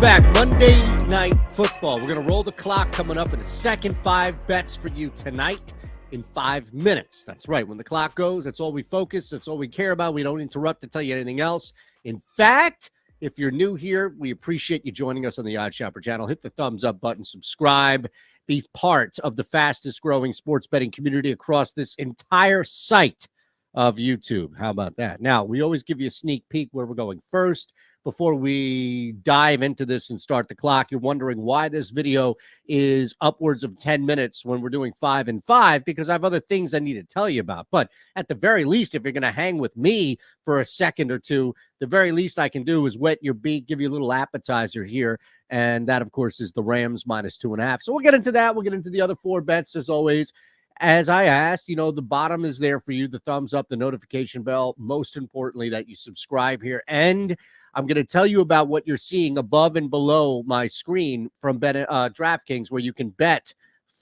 Welcome back. Monday Night Football. We're going to roll the clock coming up in a second. 5 bets for you tonight in 5 minutes. That's right. When the clock goes, that's all we focus. That's all we care about. We don't interrupt to tell you anything else. In fact, if you're new here, we appreciate you joining us on the Odd Shopper channel. Hit the thumbs up button, subscribe, be part of the fastest growing sports betting community across this entire site of YouTube. How about that? Now, we always give you a sneak peek where we're going first. Before we dive into this and start the clock, you're wondering why this video is upwards of 10 minutes when we're doing 5 and 5, because I have other things I need to tell you about. But at the very least, if you're going to hang with me for a second or two, the very least I can do is wet your beak, give you a little appetizer here. And that, of course, is the Rams -2.5. So we'll get into that. We'll get into the other 4 bets as always. As I asked, the bottom is there for you, the thumbs up, the notification bell, most importantly, that you subscribe here. And I'm going to tell you about what you're seeing above and below my screen from DraftKings, where you can bet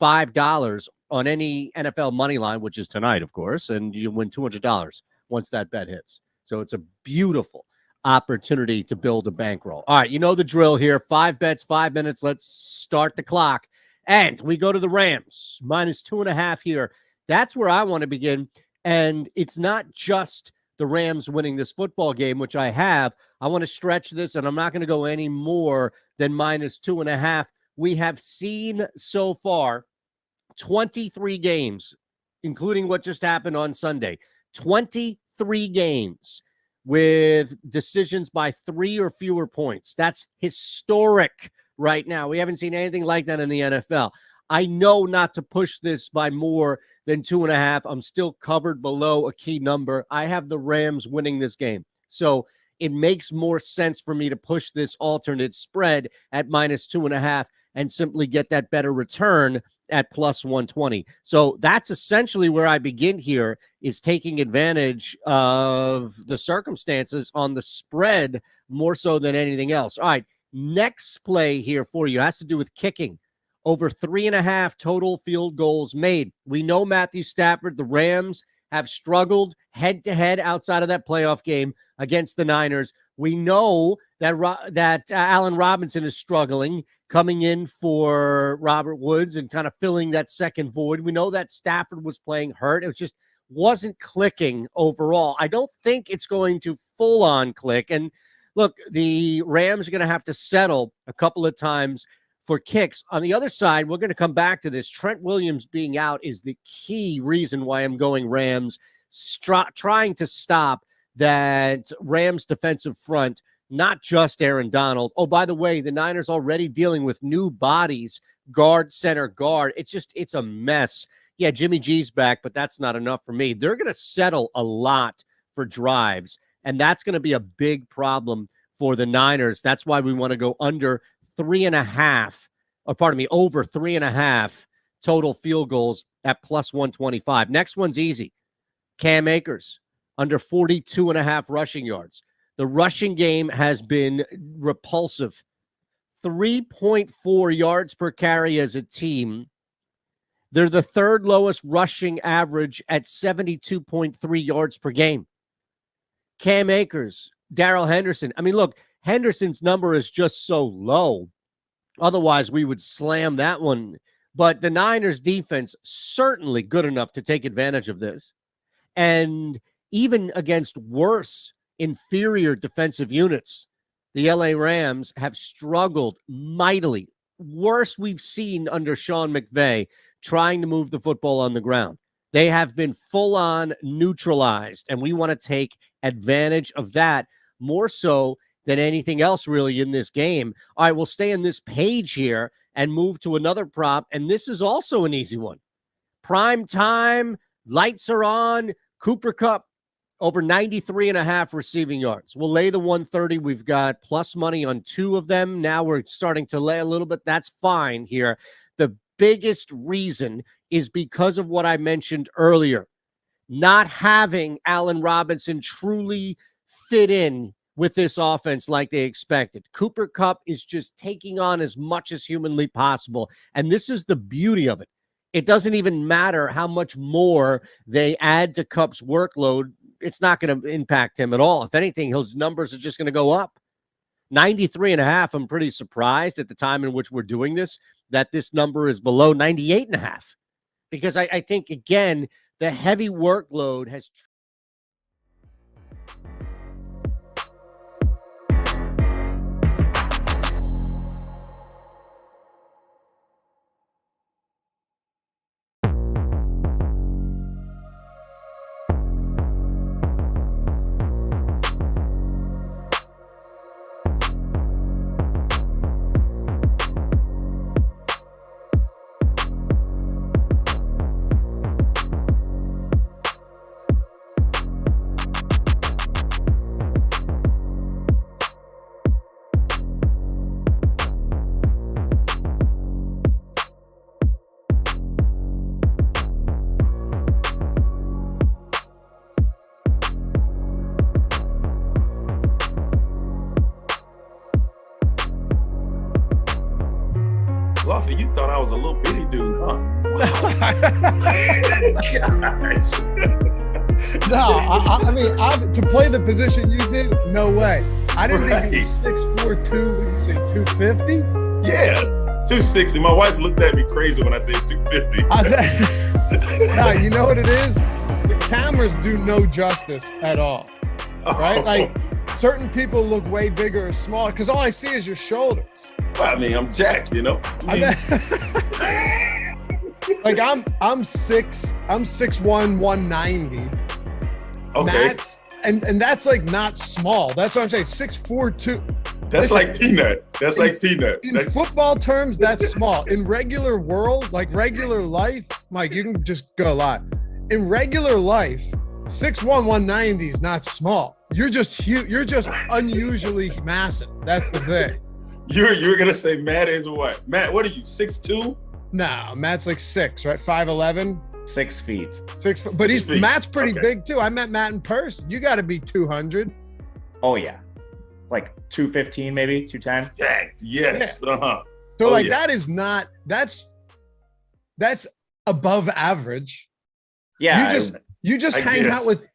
$5 on any NFL money line, which is tonight, of course, and you win $200 once that bet hits. So it's a beautiful opportunity to build a bankroll. All right, you know the drill here. 5 bets, 5 minutes. Let's start the clock. And we go to the Rams, -2.5 here. That's where I want to begin. And it's not just the Rams winning this football game, which I have. I want to stretch this, and I'm not going to go any more than -2.5. We have seen so far 23 games, including what just happened on Sunday. 23 games with decisions by 3 or fewer points. That's historic right now. We haven't seen anything like that in the NFL. I know not to push this by more than 2.5. I'm still covered below a key number. I have the Rams winning this game. So it makes more sense for me to push this alternate spread at -2.5 and simply get that better return at +120. So that's essentially where I begin here, is taking advantage of the circumstances on the spread more so than anything else. All right. Next play here for you has to do with kicking. Over 3.5 total field goals made. We know Matthew Stafford, the Rams, have struggled head-to-head outside of that playoff game against the Niners. We know that Allen Robinson is struggling, coming in for Robert Woods and kind of filling that second void. We know that Stafford was playing hurt. It just wasn't clicking overall. I don't think it's going to full-on click. And look, the Rams are going to have to settle a couple of times for kicks. On the other side, we're going to come back to this. Trent Williams being out is the key reason why I'm going Rams, trying to stop that Rams defensive front, not just Aaron Donald. Oh, by the way, the Niners already dealing with new bodies, guard, center, guard. It's a mess. Yeah, Jimmy G's back, but that's not enough for me. They're going to settle a lot for drives, and that's going to be a big problem for the Niners. That's why we want to go under 3.5, or pardon me, over 3.5 total field goals at +125. Next one's easy. Cam Akers, under 42.5 rushing yards. The rushing game has been repulsive. 3.4 yards per carry as a team. They're the third lowest rushing average at 72.3 yards per game. Cam Akers, Darrell Henderson. I mean, look, Henderson's number is just so low. Otherwise, we would slam that one. But the Niners defense, certainly good enough to take advantage of this. And even against worse, inferior defensive units, the LA Rams have struggled mightily. Worst we've seen under Sean McVay trying to move the football on the ground. They have been full-on neutralized, and we want to take advantage of that more so than anything else really in this game. All right, we'll stay in this page here and move to another prop, and this is also an easy one. Prime time, lights are on, Cooper Kupp, over 93.5 receiving yards. We'll lay the 130. We've got plus money on 2 of them. Now we're starting to lay a little bit. That's fine here. The biggest reason is because of what I mentioned earlier. Not having Allen Robinson truly fit in with this offense like they expected. Cooper Kupp is just taking on as much as humanly possible. And this is the beauty of it. It doesn't even matter how much more they add to Kupp's workload. It's not going to impact him at all. If anything, his numbers are just going to go up. 93.5, I'm pretty surprised at the time in which we're doing this that this number is below 98.5, because I think, again, the heavy workload has Loughran, you thought I was a little bitty dude, huh? No, I mean, to play the position you did, no way. I didn't think you were 6'4", would you say 250? Yeah, 260. My wife looked at me crazy when I said 250. No, you know what it is? The cameras do no justice at all, right? Like, certain people look way bigger or smaller because all I see is your shoulders. Well, I mean, I'm jacked, you know. Like I'm 6'1", 190. Okay. Matt's, and that's like not small. That's what I'm saying. 6'4", 2. That's like peanut. That's like peanut. In football terms, that's small. In regular world, like regular life, Mike, you can just go live. In regular life, 6'1", 190 is not small. You're just huge. You're just unusually massive. That's the thing. You're gonna say Matt is what? Matt, what are you, 6'2"? No, Matt's like 6, right? 5'11". 6 feet. 6 foot. But Matt's pretty big too. I met Matt in person. You got to be 200. Oh yeah, like 215 maybe, 210. Jack, yes. Yeah. Uh-huh. So that is not. That's above average. Yeah. You just hang out with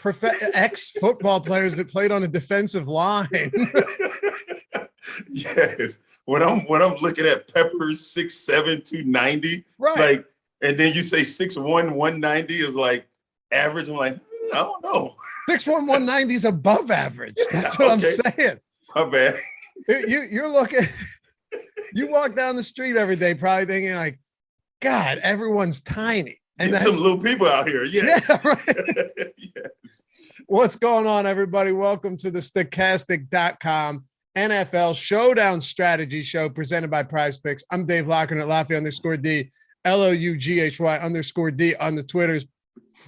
ex-football players that played on a defensive line. Yes. When I'm looking at Peppers 6'7", 290, right? Like, and then you say 6'1", 190 is like average. I'm like, I don't know. 6'1", 190 is above average. That's what I'm saying. My bad. You're looking. You walk down the street every day, probably thinking like, God, everyone's tiny. And there's some little people out here. Yes. Yeah, right. Yes. What's going on, everybody? Welcome to the Stokastic.com NFL Showdown Strategy Show presented by Prize Picks. I'm Dave Loughran at Loughran_D, LOUGHY_D on the Twitters.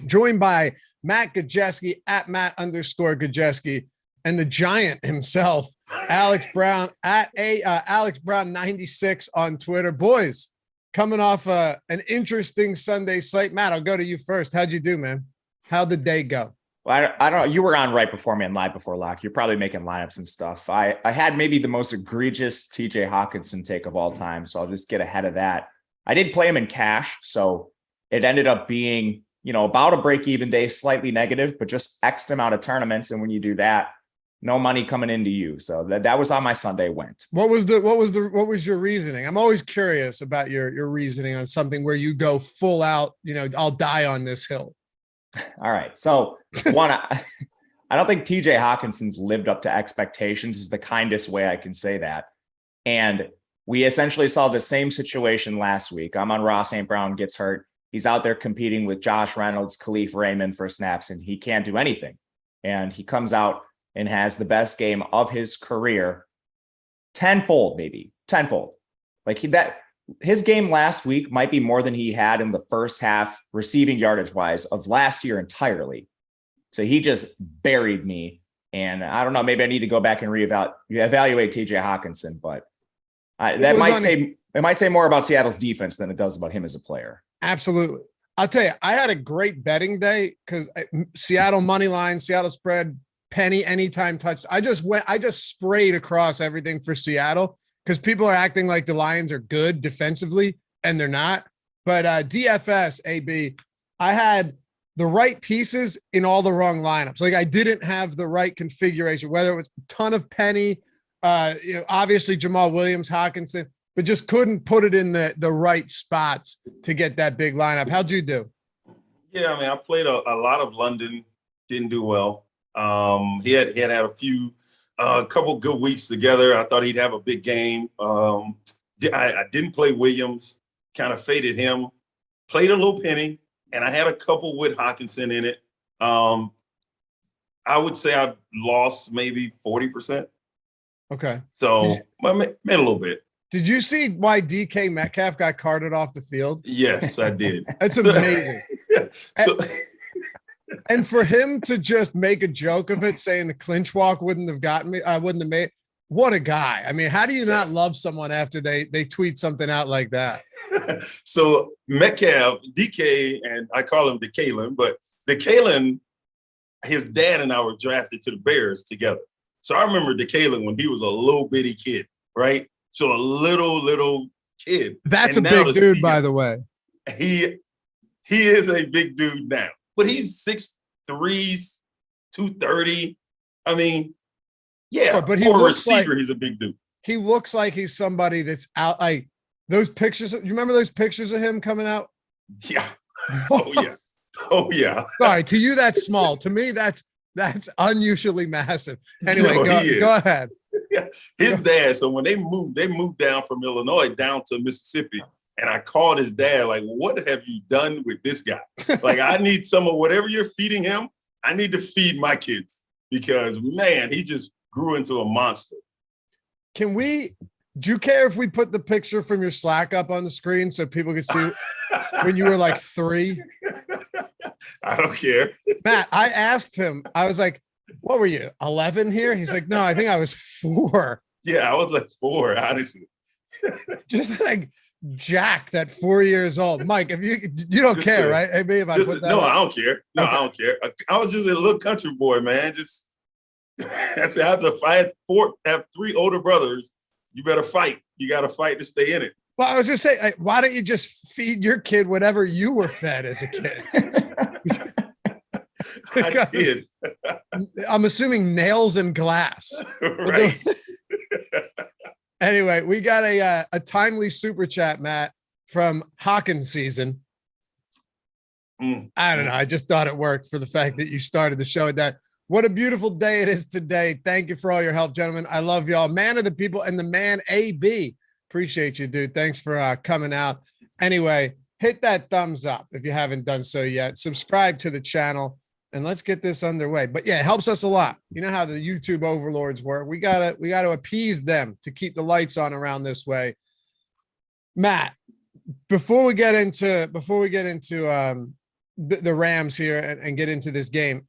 Joined by Matt Gajewski at Matt_Gajewski and the giant himself, Alex Brown at Alex Brown 96 on Twitter. Boys, coming off an interesting Sunday slate. Matt, I'll go to you first. How'd you do, man? How'd the day go? Well, I don't know. You were on right before me and live before Lock. You're probably making lineups and stuff. I had maybe the most egregious TJ Hawkinson take of all time, so I'll just get ahead of that. I did play him in cash, so it ended up being, about a break-even day, slightly negative, but just X'd him out of tournaments. And when you do that, no money coming into you. So that was how my Sunday went. What was your reasoning? I'm always curious about your reasoning on something where you go full out, I'll die on this hill. All right. So one, I don't think TJ Hawkinson's lived up to expectations is the kindest way I can say that. And we essentially saw the same situation last week. I'm on Ross St. Brown gets hurt. He's out there competing with Josh Reynolds, Khalif Raymond for snaps, and he can't do anything. And he comes out and has the best game of his career, tenfold. Like his game last week might be more than he had in the first half receiving yardage wise of last year entirely. So he just buried me. And I don't know, maybe I need to go back and evaluate TJ Hawkinson, but it might say more about Seattle's defense than it does about him as a player. Absolutely. I'll tell you, I had a great betting day because Seattle money line, Seattle spread, penny, anytime touch. I just sprayed across everything for Seattle because people are acting like the Lions are good defensively and they're not. But DFS, AB, I had the right pieces in all the wrong lineups. Like I didn't have the right configuration, whether it was a ton of penny Obviously Jamal Williams, Hawkinson, but just couldn't put it in the right spots to get that big lineup. How'd you do? Yeah, I mean, I played a lot of London, didn't do well. He had a couple good weeks together. I thought he'd have a big game. I didn't play Williams, kind of faded him, played a little penny, and I had a couple with Hawkinson in it. I would say I lost maybe 40%. Okay. So I made a little bit. Did you see why DK Metcalf got carted off the field? Yes, I did. That's amazing. So, and for him to just make a joke of it, saying the clinch walk wouldn't have gotten me, I wouldn't have made. What a guy. I mean, how do you not love someone after they tweet something out like that? So Metcalf, DK, and I call him DeKalen, but DeKalen, his dad and I were drafted to the Bears together. So I remember DeKalen when he was a little bitty kid, right? So a little kid. That's a big dude, by the way. He is a big dude now, but he's 6'3", 230. I mean, yeah, but he for a looks receiver, like, he's a big dude. He looks like he's somebody that's out. Like those pictures. You remember those pictures of him coming out? Yeah. Oh yeah. Oh yeah. Sorry, to you that's small. To me, that's unusually massive. Anyway, go ahead. His dad. So when they moved down from Illinois down to Mississippi, and I called his dad like, "What have you done with this guy? Like, I need some of whatever you're feeding him. I need to feed my kids because man, he just grew into a monster." Do you care if we put the picture from your Slack up on the screen so people can see when you were like 3? I don't care. Matt, I asked him, I was like, what were you, 11 here? He's like, no, I think I was 4. Yeah, I was like 4, honestly. Just like jacked at 4 years old. Mike, if you don't just care, right? Hey, if I put that I don't care. No, okay. I don't care. I was just a little country boy, man. Just that's it. I have 3 older brothers. You better fight. You got to fight to stay in it. Well, I was just saying, like, why don't you just feed your kid whatever you were fed as a kid? I did. I'm assuming nails and glass. Right. Anyway, we got a timely super chat, Matt, from Hawkins season. I don't know. I just thought it worked for the fact that you started the show with that. What a beautiful day it is today. Thank you for all your help, gentlemen. I love y'all. Man of the people and the man AB. Appreciate you, dude. Thanks for coming out. Anyway, hit that thumbs up if you haven't done so yet. Subscribe to the channel and let's get this underway. But yeah, it helps us a lot. You know how the YouTube overlords work. We gotta appease them to keep the lights on around this way. Matt, before we get into the Rams here and get into this game,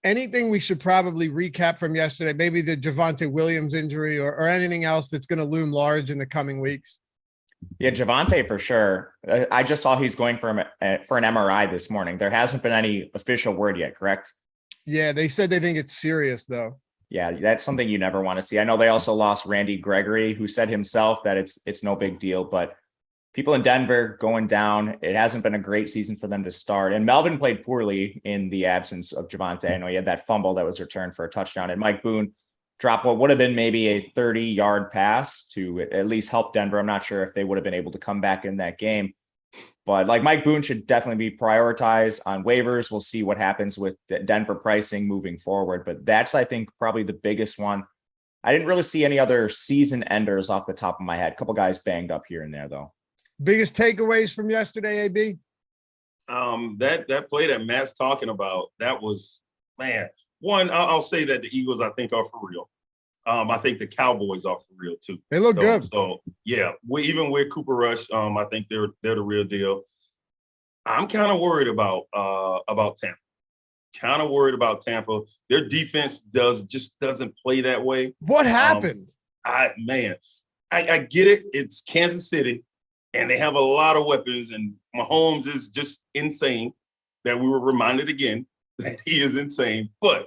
anything we should probably recap from yesterday, maybe the Javonte Williams injury or anything else that's going to loom large in the coming weeks? Yeah, Javonte for sure. I just saw he's going for an MRI this morning. There hasn't been any official word yet, correct? Yeah, they said they think it's serious though. Yeah, that's something you never want to see. I know they also lost Randy Gregory, who said himself that it's no big deal, but people in Denver going down. It hasn't been a great season for them to start. And Melvin played poorly in the absence of Javonte. I know he had that fumble that was returned for a touchdown. And Mike Boone dropped what would have been maybe a 30-yard pass to at least help Denver. I'm not sure if they would have been able to come back in that game. But like Mike Boone should definitely be prioritized on waivers. We'll see what happens with Denver pricing moving forward. But that's, I think, probably the biggest one. I didn't really see any other season enders off the top of my head. A couple guys banged up here and there, though. Biggest takeaways from yesterday, AB? That play that Matt's talking about, that was, man, one, I'll say that the Eagles, I think, are for real. I think the Cowboys are for real too. They look good. So yeah, even with Cooper Rush, I think they're the real deal. I'm kind of worried about Tampa. Kind of worried about Tampa. Their defense doesn't play that way. What happened? I get it. It's Kansas City. And they have a lot of weapons, and Mahomes is just insane. That we were reminded again that he is insane. But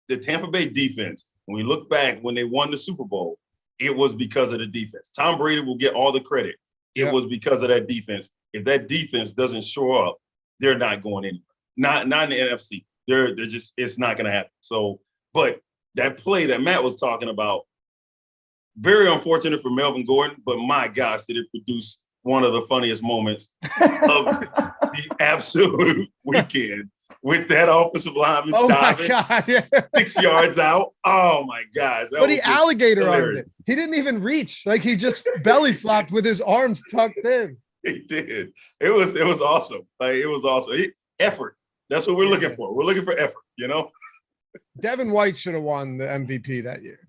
the Tampa Bay defense, when we look back when they won the Super Bowl, it was because of the defense. Tom Brady will get all the credit. It was because of that defense. If that defense doesn't show up, they're not going anywhere. Not in the NFC. They're just, it's not going to happen. So, but that play that Matt was talking about, very unfortunate for Melvin Gordon, but my gosh, did it produce one of the funniest moments of the absolute weekend with that offensive lineman diving God, yeah. 6 yards out. Oh my gosh. But he alligator armed it. He didn't even reach. Like he just belly flopped with his arms tucked in. He did. It was awesome. Like it was awesome. Effort. That's what we're looking for. We're looking for effort, you know? Devin White should have won the MVP that year.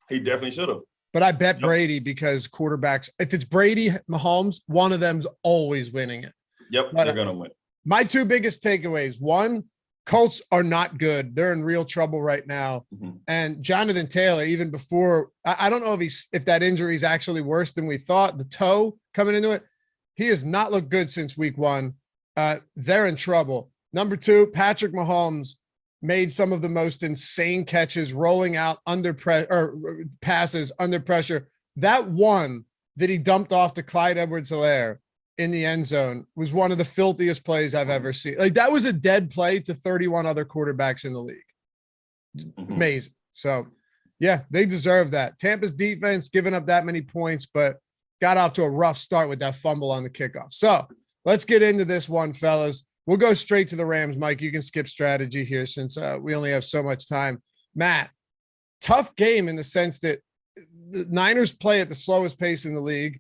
He definitely should have. But I bet Brady because quarterbacks, if it's Brady, Mahomes, one of them's always winning it. Yep, but they're going to win. My two biggest takeaways. One, Colts are not good. They're in real trouble right now. Mm-hmm. And Jonathan Taylor, even before, I don't know if that injury is actually worse than we thought, the toe coming into it, he has not looked good since week one. They're in trouble. Number two, Patrick Mahomes made some of the most insane catches rolling out under pressure, passes under pressure. That one that he dumped off to Clyde Edwards-Helaire in the end zone was one of the filthiest plays I've ever seen. Like that was a dead play to 31 other quarterbacks in the league. Mm-hmm. Amazing. So yeah, they deserve that. Tampa's defense giving up that many points, but got off to a rough start with that fumble on the kickoff. So let's get into this one, fellas. We'll go straight to the Rams. Mike, you can skip strategy here since we only have so much time. Matt, tough game in the sense that the Niners play at the slowest pace in the league.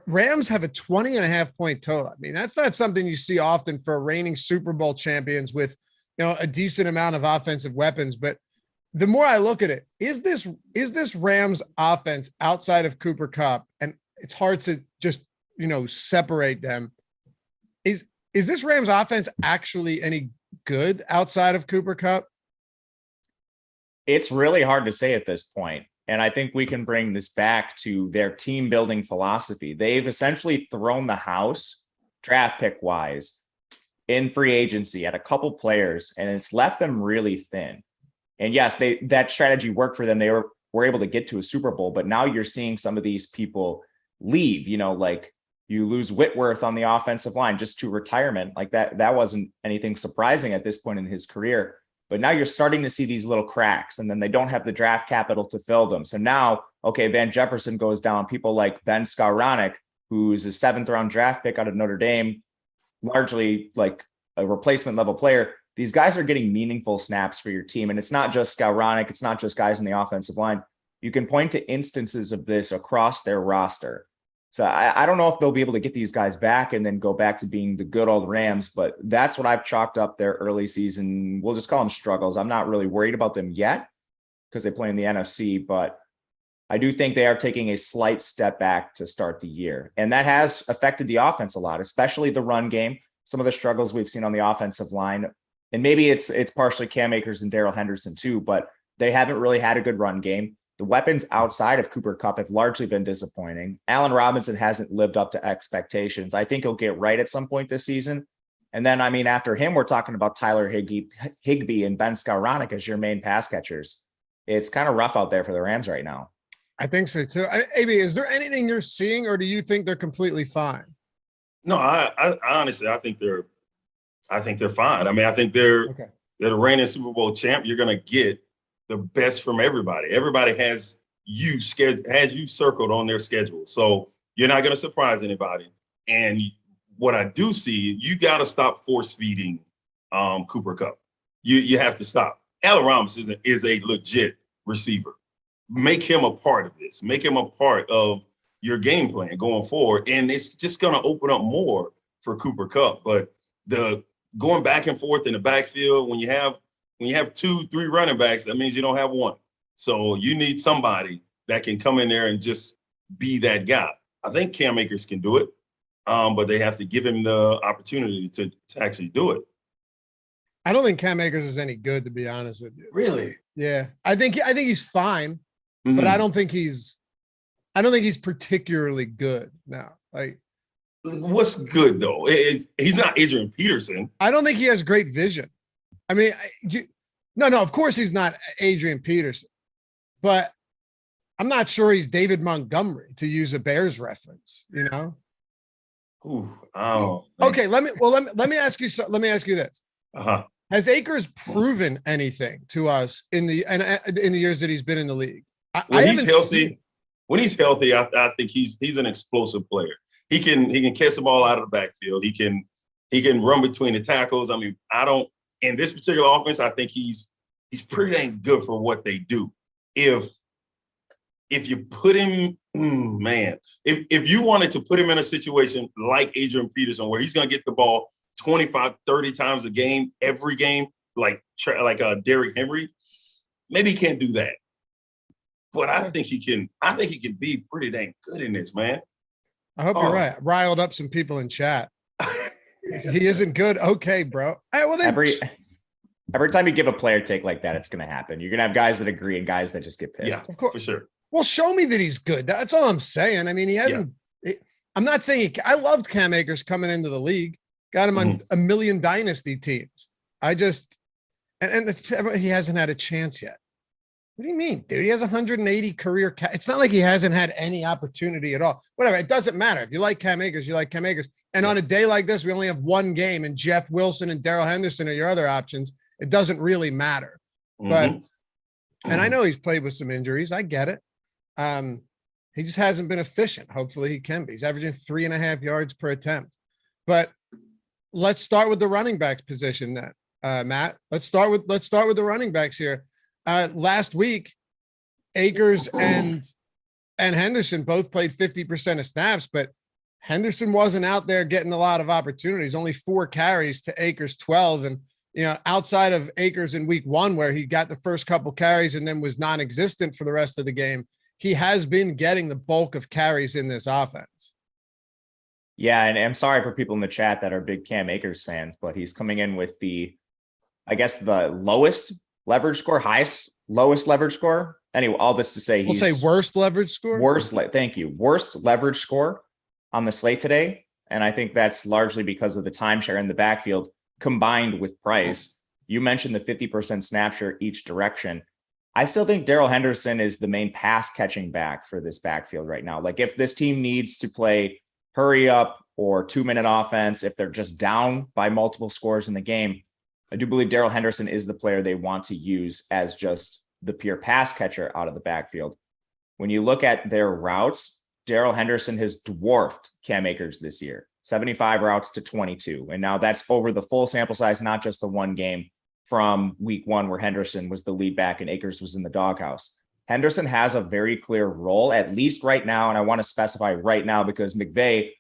Rams have a 20.5 point total. I mean, that's not something you see often for reigning Super Bowl champions with, a decent amount of offensive weapons. But the more I look at it, is this Rams offense outside of Cooper Kupp, and it's hard to just, separate them. Is this Rams offense actually any good outside of Cooper Kupp? It's really hard to say at this point. And I think we can bring this back to their team building philosophy. They've essentially thrown the house draft pick wise in free agency at a couple players, and it's left them really thin. And yes, that strategy worked for them. They were able to get to a Super Bowl, but now you're seeing some of these people leave, like you lose Whitworth on the offensive line just to retirement. Like that wasn't anything surprising at this point in his career. But now you're starting to see these little cracks, and then they don't have the draft capital to fill them. So now, okay, Van Jefferson goes down. People like Ben Skowronek, who's a 7th round draft pick out of Notre Dame, largely like a replacement level player. These guys are getting meaningful snaps for your team. And it's not just Skowronek. It's not just guys in the offensive line. You can point to instances of this across their roster. So I don't know if they'll be able to get these guys back and then go back to being the good old Rams, but that's what I've chalked up their early season. We'll just call them struggles. I'm not really worried about them yet because they play in the NFC, but I do think they are taking a slight step back to start the year. And that has affected the offense a lot, especially the run game, some of the struggles we've seen on the offensive line. And maybe it's partially Cam Akers and Darrell Henderson too, but they haven't really had a good run game. The weapons outside of Cooper Kupp have largely been disappointing. Allen Robinson hasn't lived up to expectations. I think he'll get right at some point this season. And then, after him, we're talking about Tyler Higbee and Ben Skowronek as your main pass catchers. It's kind of rough out there for the Rams right now. I think so too. AB, is there anything you're seeing, or do you think they're completely fine? No, I honestly, I think they're fine. I think they're the reigning Super Bowl champ. You're going to get the best from everybody. Everybody has you circled on their schedule. So you're not going to surprise anybody. And what I do see, you got to stop force feeding Cooper Kupp. You have to stop. Allen Robinson is a legit receiver. Make him a part of this. Make him a part of your game plan going forward. And it's just going to open up more for Cooper Kupp. But the going back and forth in the backfield, when you have 2-3 running backs, that means you don't have one. So you need somebody that can come in there and just be that guy. I think Cam Akers can do it, but they have to give him the opportunity to actually do it. I don't think Cam Akers is any good, to be honest with you. Really? Yeah, I think he's fine, but I don't think he's particularly good now. Like, what's good though? He's not Adrian Peterson. I don't think he has great vision. No, of course he's not Adrian Peterson, but I'm not sure he's David Montgomery, to use a Bears reference, Ooh, oh. Okay, let me ask you this. Has Akers proven anything to us in the years that he's been in the league? When he's healthy, I think he's an explosive player. He can catch the ball out of the backfield. He can run between the tackles. I mean, in this particular offense, I think he's pretty dang good for what they do. If you put him, if you wanted to put him in a situation like Adrian Peterson, where he's going to get the ball 25, 30 times a game, every game, like Derrick Henry, maybe he can't do that. But I think he can be pretty dang good in this, man. I hope you're right. Riled up some people in chat. He isn't good. Okay, bro. Every time you give a player take like that, it's going to happen. You're going to have guys that agree and guys that just get pissed. Yeah, of course. For sure. Well, show me that he's good. That's all I'm saying. I mean, he hasn't. I'm not saying I loved Cam Akers coming into the league. Got him on a million dynasty teams. I just and he hasn't had a chance yet. What do you mean, dude? He has 180 career. It's not like he hasn't had any opportunity at all. Whatever. It doesn't matter. If you like Cam Akers, you like Cam Akers. And on a day like this, we only have one game, and Jeff Wilson and Darrell Henderson are your other options. It doesn't really matter. But and I know he's played with some injuries. I get it. He just hasn't been efficient. Hopefully he can be. He's averaging 3.5 yards per attempt. But let's start with the running backs position then, Matt. Let's start with the running backs here. Last week, Akers and Henderson both played 50% of snaps, but Henderson wasn't out there getting a lot of opportunities. Only 4 carries to Akers 12, and outside of Akers in week 1, where he got the first couple carries and then was non-existent for the rest of the game, he has been getting the bulk of carries in this offense. Yeah, and I'm sorry for people in the chat that are big Cam Akers fans, but he's coming in with the lowest leverage score, lowest leverage score. Anyway, all this to say, we'll say worst leverage score. Thank you. Worst leverage score on the slate today, and I think that's largely because of the timeshare in the backfield combined with price. You mentioned the 50% snap share each direction. I still think Darrell Henderson is the main pass catching back for this backfield right now. Like, if this team needs to play hurry up or 2-minute offense, if they're just down by multiple scores in the game, I do believe Darrell Henderson is the player they want to use as just the pure pass catcher out of the backfield. When you look at their routes, Darrell Henderson has dwarfed Cam Akers this year, 75 routes to 22. And now that's over the full sample size, not just the one game from week 1 where Henderson was the lead back and Akers was in the doghouse. Henderson has a very clear role, at least right now. And I want to specify right now because McVay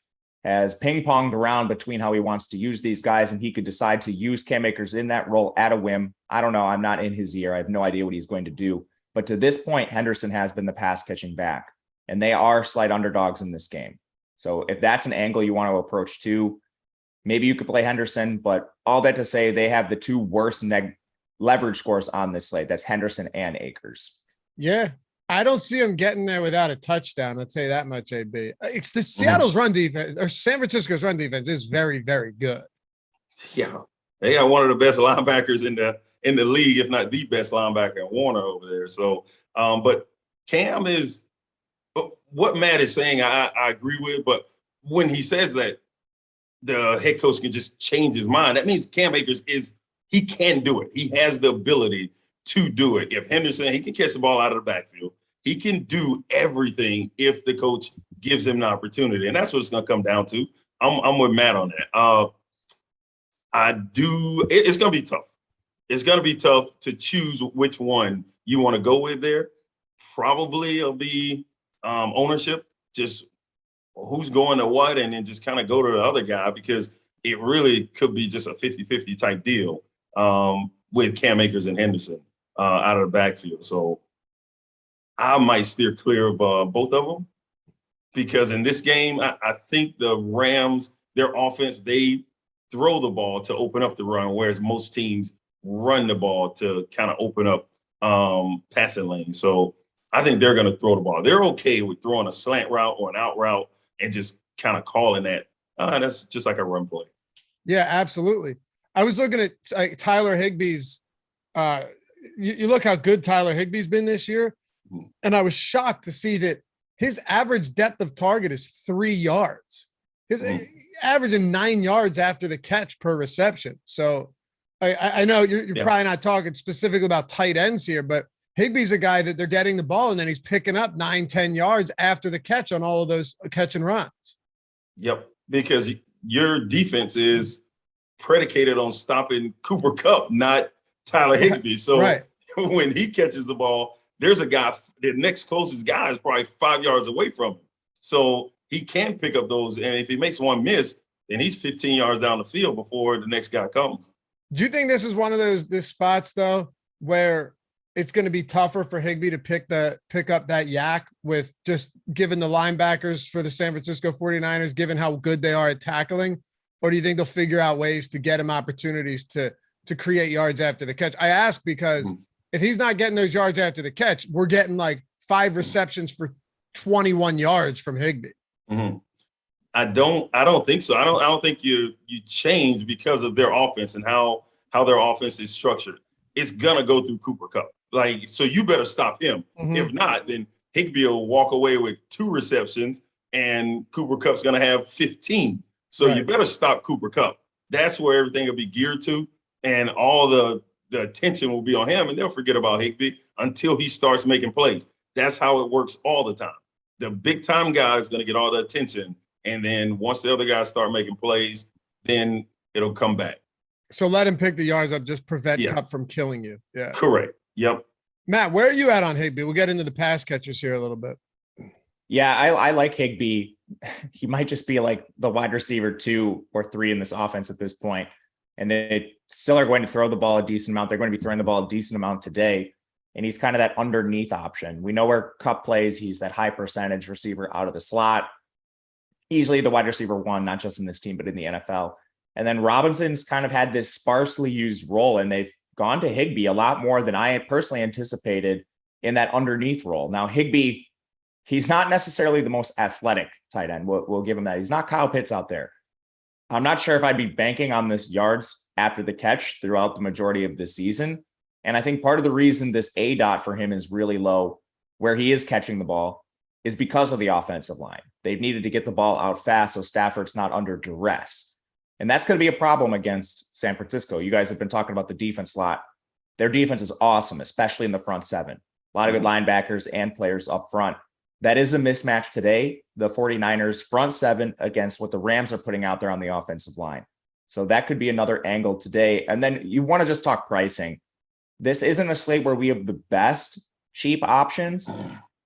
has ping-ponged around between how he wants to use these guys, and he could decide to use Cam Akers in that role at a whim. I don't know. I'm not in his ear. I have no idea what he's going to do. But to this point, Henderson has been the pass-catching back, and they are slight underdogs in this game. So if that's an angle you want to approach too, maybe you could play Henderson. But all that to say, they have the 2 worst leverage scores on this slate. That's Henderson and Akers. Yeah. I don't see him getting there without a touchdown. I'll tell you that much, AB. It's the Seattle's run defense, or San Francisco's run defense is very, very good. Yeah. They got one of the best linebackers in the league, if not the best linebacker in Warner over there. So, but Cam is what Matt is saying, I agree with. But when he says that the head coach can just change his mind, that means Cam Akers he can do it. He has the ability to do it. If Henderson, he can catch the ball out of the backfield. He can do everything if the coach gives him the opportunity. And that's what it's going to come down to. I'm with Matt on that. It's going to be tough. It's going to be tough to choose which one you want to go with there. Probably it'll be ownership, just who's going to what, and then just kind of go to the other guy, because it really could be just a 50-50 type deal with Cam Akers and Henderson out of the backfield. So I might steer clear of both of them, because in this game, I think the Rams, their offense, they throw the ball to open up the run, whereas most teams run the ball to kind of open up passing lanes. So I think they're going to throw the ball. They're okay with throwing a slant route or an out route and just kind of calling that. That's just like a run play. Yeah, absolutely. I was looking at Tyler Higbee's you look how good Tyler Higbee's been this year. And I was shocked to see that his average depth of target is 3 yards. His averaging 9 yards after the catch per reception. So I know you're probably not talking specifically about tight ends here, but Higbee's a guy that they're getting the ball and then he's picking up 9-10 yards after the catch on all of those catch and runs. Yep, because your defense is predicated on stopping Cooper Kupp, not Tyler Higbee. So when he catches the ball, there's a guy, the next closest guy is probably 5 yards away from him. So he can pick up those. And if he makes one miss, then he's 15 yards down the field before the next guy comes. Do you think this is one of those spots though, where it's going to be tougher for Higbee to pick up that yak with just given the linebackers for the San Francisco 49ers, given how good they are at tackling? Or do you think they'll figure out ways to get him opportunities to create yards after the catch? I ask because if he's not getting those yards after the catch, we're getting like 5 receptions for 21 yards from Higbee. I don't think so. I don't think you change because of their offense and how their offense is structured. It's gonna go through Cooper Kupp. Like, so you better stop him. If not, then Higbee will walk away with 2 receptions and Cooper Kupp's gonna have 15. So you better stop Cooper Kupp. That's where everything will be geared to, and all the attention will be on him, and they'll forget about Higbee until he starts making plays. That's how it works all the time. The big time guy is gonna get all the attention. And then once the other guys start making plays, then it'll come back. So let him pick the yards up, just prevent Kupp from killing you. Yeah. Correct. Yep. Matt, where are you at on Higbee? We'll get into the pass catchers here a little bit. Yeah, I like Higbee. He might just be like the wide receiver 2 or 3 in this offense at this point. And they still are going to throw the ball a decent amount. They're going to be throwing the ball a decent amount today. And he's kind of that underneath option. We know where Kupp plays. He's that high percentage receiver out of the slot. Easily the wide receiver 1, not just in this team, but in the NFL. And then Robinson's kind of had this sparsely used role, and they've gone to Higbee a lot more than I had personally anticipated in that underneath role. Now, Higbee, he's not necessarily the most athletic tight end. We'll give him that. He's not Kyle Pitts out there. I'm not sure if I'd be banking on this yards after the catch throughout the majority of the season. And I think part of the reason this ADOT for him is really low, where he is catching the ball, is because of the offensive line. They've needed to get the ball out fast so Stafford's not under duress. And that's going to be a problem against San Francisco. You guys have been talking about the defense a lot. Their defense is awesome, especially in the front 7. A lot of good linebackers and players up front. That is a mismatch today, the 49ers front 7 against what the Rams are putting out there on the offensive line. So that could be another angle today. And then you want to just talk pricing. This isn't a slate where we have the best cheap options.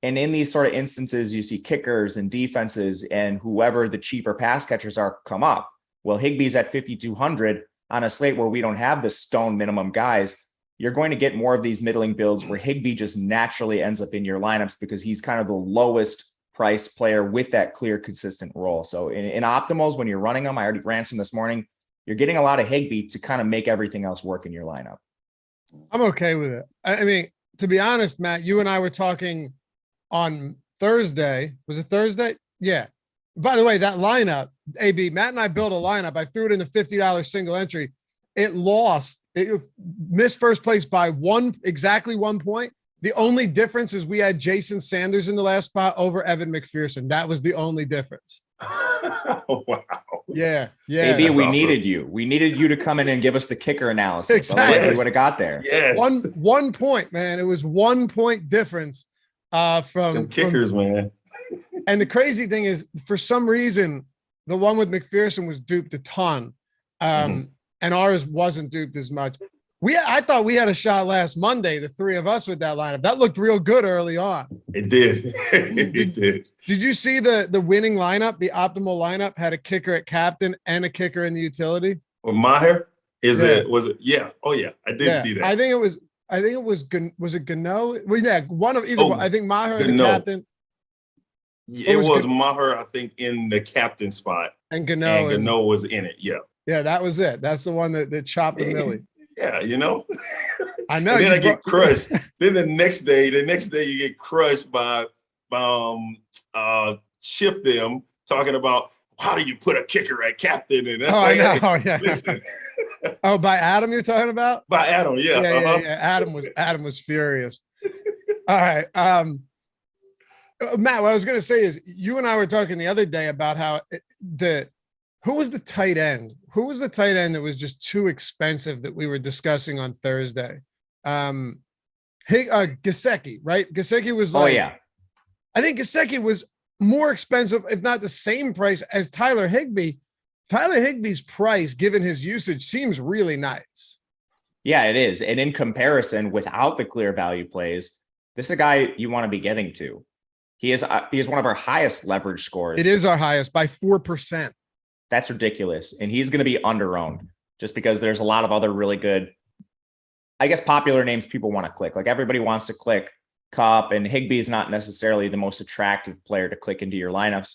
And in these sort of instances, you see kickers and defenses and whoever the cheaper pass catchers are come up. Well, Higbee's at 5,200 on a slate where we don't have the stone minimum guys. You're going to get more of these middling builds where Higbee just naturally ends up in your lineups because he's kind of the lowest price player with that clear, consistent role. So in optimals, when you're running them, I already ran some this morning, you're getting a lot of Higbee to kind of make everything else work in your lineup. I'm okay with it. I mean, to be honest, Matt, you and I were talking on Thursday. Was it Thursday? Yeah. By the way, that lineup, AB, Matt and I built a lineup. I threw it in the $50 single entry. It lost. It missed first place by exactly 1 point. The only difference is we had Jason Sanders in the last spot over Evan McPherson. That was the only difference. Wow. Yeah. AB, we needed you. We needed you to come in and give us the kicker analysis. Exactly. Otherwise we would have got there. Yes. 1 point, man. It was 1 point difference from kickers, man. And the crazy thing is, for some reason, the one with McPherson was duped a ton. And ours wasn't duped as much. I thought we had a shot last Monday, the 3 of us with that lineup. That looked real good early on. It did. It did. Did you see the winning lineup? The optimal lineup had a kicker at captain and a kicker in the utility. Well, Maher was it? Yeah. Oh yeah. I did see that. I think it was it Gano? Well, yeah, one of either one. I think Maher and the captain. It was Maher, I think, in the captain spot. And Gano was in it. Yeah. Yeah, that was it. That's the one that chopped the Millie. Yeah, you know. I know. And then I get crushed. Then the next day you get crushed by Chip them talking about how do you put a kicker at captain? And that's yeah. Listen. Oh, by Adam you're talking about? By Adam, yeah. Yeah. Adam was furious. All right. Matt, what I was going to say is you and I were talking the other day about how Who was the tight end? Who was the tight end that was just too expensive that we were discussing on Thursday? Gajewski, right? Gajewski was like, Oh yeah. I think Gajewski was more expensive, if not the same price as Tyler Higbee. Tyler Higbee's price, given his usage, seems really nice. Yeah, it is. And in comparison, without the clear value plays, this is a guy you want to be getting to. He is one of our highest leverage scores. It is our highest by 4%. That's ridiculous. And he's going to be under-owned just because there's a lot of other really good, I guess, popular names people want to click. Like everybody wants to click Kupp, and Higbee is not necessarily the most attractive player to click into your lineups,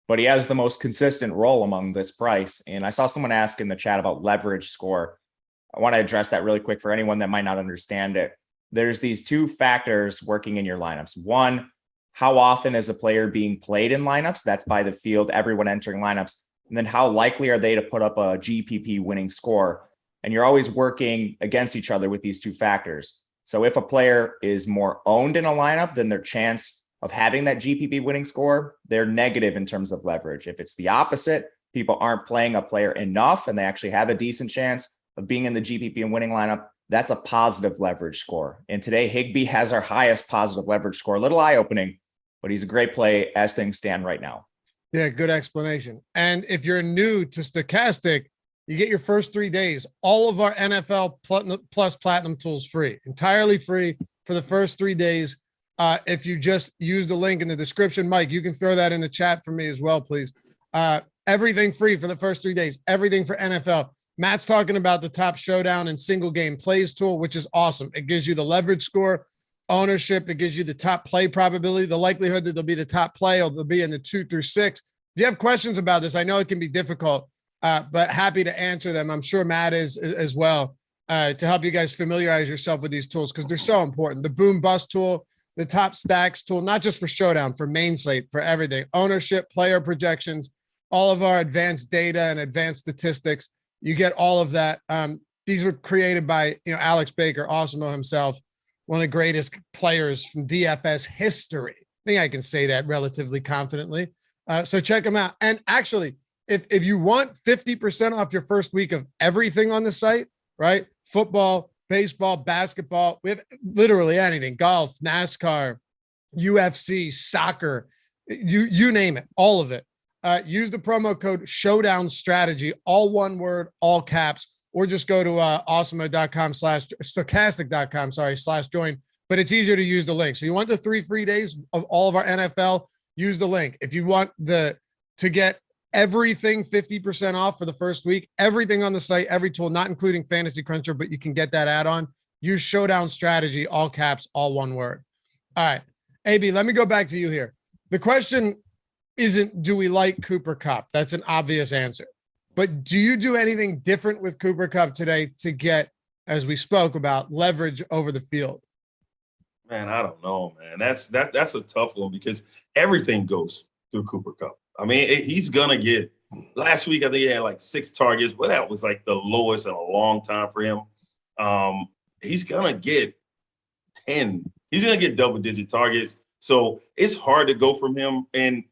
but he has the most consistent role among this price. And I saw someone ask in the chat about leverage score. I want to address that really quick for anyone that might not understand it. There's these two factors working in your lineups. One, how often is a player being played in lineups? That's by the field, everyone entering lineups. And then how likely are they to put up a GPP winning score? And you're always working against each other with these two factors. So if a player is more owned in a lineup, then their chance of having that GPP winning score, they're negative in terms of leverage. If it's the opposite, people aren't playing a player enough and they actually have a decent chance of being in the GPP and winning lineup, that's a positive leverage score. And today, Higbee has our highest positive leverage score. A little eye-opening, but he's a great play as things stand right now. Yeah, good explanation. And if you're new to Stokastic, you get your first 3 days, all of our NFL plus platinum tools free, entirely free for the first 3 days. If you just use the link in the description, Mike, you can throw that in the chat for me as well, please. Everything free for the first 3 days, everything for NFL. Matt's talking about the top showdown and single game plays tool, which is awesome. It gives you the leverage score, ownership. It gives you the top play probability, the likelihood that they'll be the top play, or they'll be in the 2 through 6. If you have questions about this, I know it can be difficult, but happy to answer them. I'm sure Matt is as well, to help you guys familiarize yourself with these tools because they're so important. The boom bust tool, the top stacks tool, not just for showdown, for main slate, for everything, ownership, player projections, all of our advanced data and advanced statistics. You get all of that. These were created by, Alex Baker, Awesemo himself, one of the greatest players from DFS history. I think I can say that relatively confidently. So check them out. And actually, if you want 50% off your first week of everything on the site, right? Football, baseball, basketball, we have literally anything, golf, NASCAR, UFC, soccer, you name it, all of it. Use the promo code Showdown Strategy, all one word, all caps, or just go to Awesemo.com/Stokastic.com/join. But it's easier to use the link. So you want the 3 free days of all of our NFL, use the link. If you want to get everything 50% off for the first week, everything on the site, every tool, not including Fantasy Cruncher, but you can get that add-on. Use Showdown Strategy, all caps, all one word. All right, AB, let me go back to you here. The question isn't, do we like Cooper Kupp? That's an obvious answer. But do you do anything different with Cooper Kupp today to get, as we spoke about, leverage over the field? Man, I don't know, man. That's a tough one because everything goes through Cooper Kupp. I mean, he's going to get – last week, I think he had like 6 targets, but that was like the lowest in a long time for him. He's going to get 10. He's going to get double-digit targets. So it's hard to go from him. And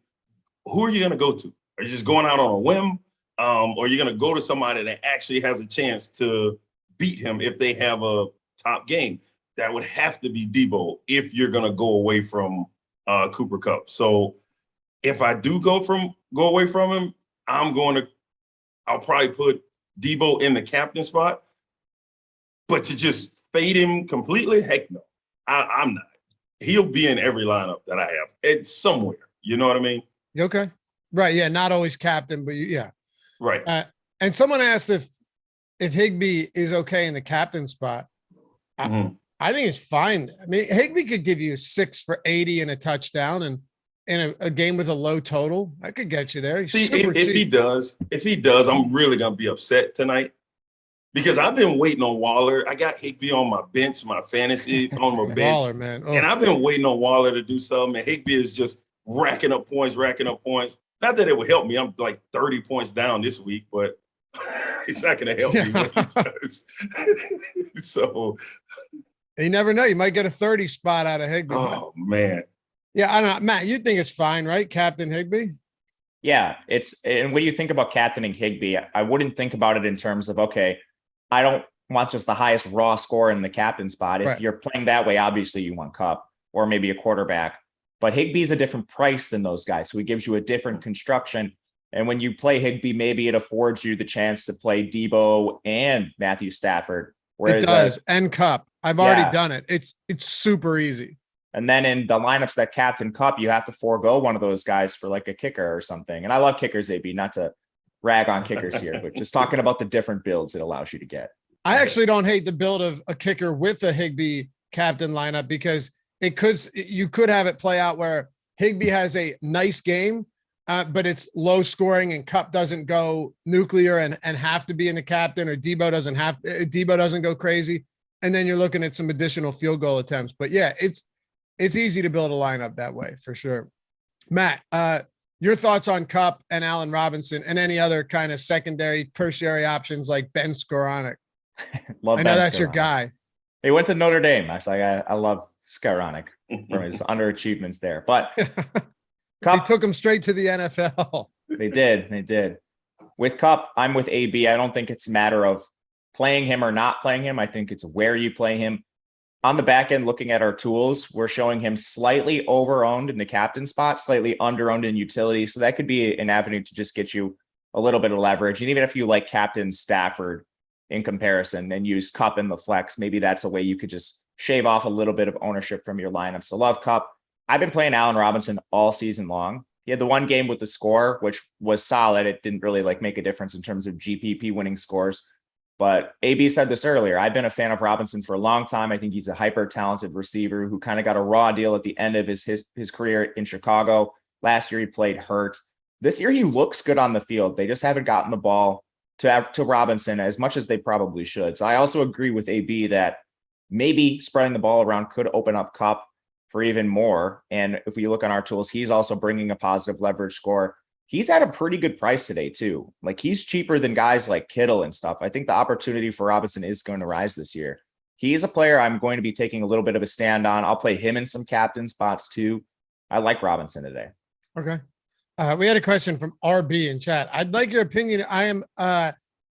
who are you going to go to? Are you just going out on a whim? Or are you going to go to somebody that actually has a chance to beat him if they have a top game? That would have to be Debo if you're going to go away from Cooper Kupp. So if I do go away from him, I'll probably put Debo in the captain spot. But to just fade him completely, heck no. I'm not. He'll be in every lineup that I have. It's somewhere. You know what I mean? Okay. Right. Yeah. Not always captain, but yeah. Right. And someone asked if Higbee is okay in the captain spot. Mm-hmm. I think it's fine. I mean, Higbee could give you 6 for 80 and a touchdown, and in a game with a low total, I could get you there. See, if he does, I'm really gonna be upset tonight because I've been waiting on Waller. I got Higbee on my bench, my fantasy on my bench, Waller, man. Oh. And I've been waiting on Waller to do something. And Higbee is just racking up points. Not that it would help me. I'm like 30 points down this week, but it's not gonna help me when he does. So. You never know. You might get a 30 spot out of Higbee. Oh, man. Yeah, I don't know. Matt, you think it's fine, right? Captain Higbee? Yeah, and when you think about captaining Higbee, I wouldn't think about it in terms of, okay, I don't want just the highest raw score in the captain spot. If you're playing that way, obviously you want Kupp or maybe a quarterback. But Higbee's a different price than those guys, so he gives you a different construction. And when you play Higbee, maybe it affords you the chance to play Debo and Matthew Stafford. Whereas it does, and Kupp. I've already done it. It's super easy. And then in the lineups that captain Kupp, you have to forego one of those guys for like a kicker or something. And I love kickers, AB, not to rag on kickers here, but just talking about the different builds it allows you to get. I actually don't hate the build of a kicker with a Higbee captain lineup, because you could have it play out where Higbee has a nice game, but it's low scoring and Kupp doesn't go nuclear and have to be in the captain, or Debo doesn't go crazy. And then you're looking at some additional field goal attempts. But yeah, it's easy to build a lineup that way for sure. Matt, your thoughts on Kupp and Allen Robinson and any other kind of secondary, tertiary options like Ben Skoranek? I know that's your guy. He went to Notre Dame. I love Skoranek from his underachievements there. But Kupp, he took him straight to the NFL. They did. With Kupp, I'm with AB. I don't think it's a matter of playing him or not playing him. I think it's where you play him. On the back end, looking at our tools, we're showing him slightly over-owned in the captain spot, slightly under-owned in utility. So that could be an avenue to just get you a little bit of leverage. And even if you like captain Stafford in comparison and use Kupp in the flex, maybe that's a way you could just shave off a little bit of ownership from your lineup. So love Kupp. I've been playing Allen Robinson all season long. He had the one game with the score, which was solid. It didn't really make a difference in terms of GPP winning scores. But AB said this earlier. I've been a fan of Robinson for a long time. I think he's a hyper talented receiver who kind of got a raw deal at the end of his career in Chicago. Last year, he played hurt. This year, he looks good on the field. They just haven't gotten the ball to Robinson as much as they probably should. So I also agree with AB that maybe spreading the ball around could open up Kupp for even more. And if we look on our tools, he's also bringing a positive leverage score. He's at a pretty good price today too. Like, he's cheaper than guys like Kittle and stuff. I think the opportunity for Robinson is going to rise this year. He's a player I'm going to be taking a little bit of a stand on. I'll play him in some captain spots too. I like Robinson today. Okay. We had a question from RB in chat. I'd like your opinion. I am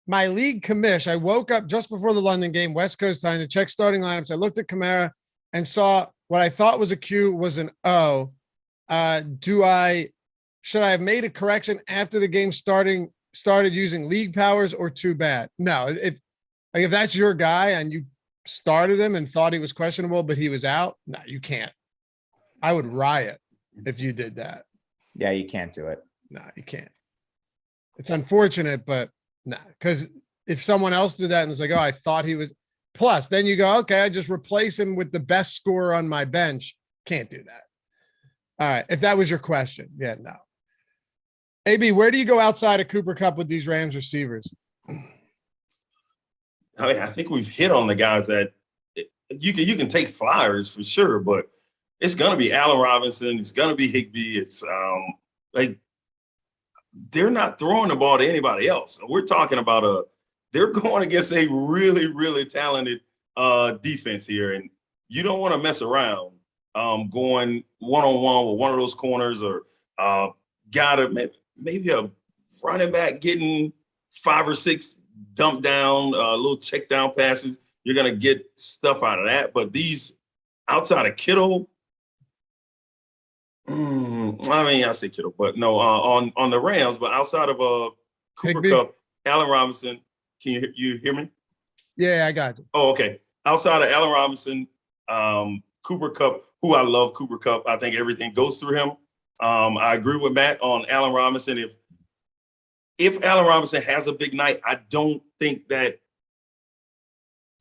my league commish. I woke up just before the London game, West Coast time, to check starting lineups. I looked at Kamara and saw what I thought was a Q was an O. Should I have made a correction after the game started using league powers, or too bad? No, if that's your guy and you started him and thought he was questionable, but he was out, no, you can't. I would riot if you did that. Yeah, you can't do it. No, you can't. It's unfortunate, but no, because if someone else did that and it's like, oh, I thought he was, plus then you go, okay, I just replace him with the best scorer on my bench. Can't do that. All right. If that was your question. Yeah, no. AB, where do you go outside of Cooper Kupp with these Rams receivers? I think we've hit on the guys that you can take flyers for sure, but it's going to be Allen Robinson. It's going to be Higbee. It's they're not throwing the ball to anybody else. We're talking about they're going against a really, really talented defense here, and you don't want to mess around going one-on-one with one of those corners, or maybe a running back getting 5 or 6 dump down, little check down passes. You're going to get stuff out of that. But these outside of Kittle, I say Kittle, but no, on the Rams, but outside of Cooper Kupp, Allen Robinson, can you hear me? Yeah, I got you. Oh, okay. Outside of Allen Robinson, Cooper Kupp, who I love Cooper Kupp. I think everything goes through him. I agree with Matt on Allen Robinson. If Allen Robinson has a big night, I don't think that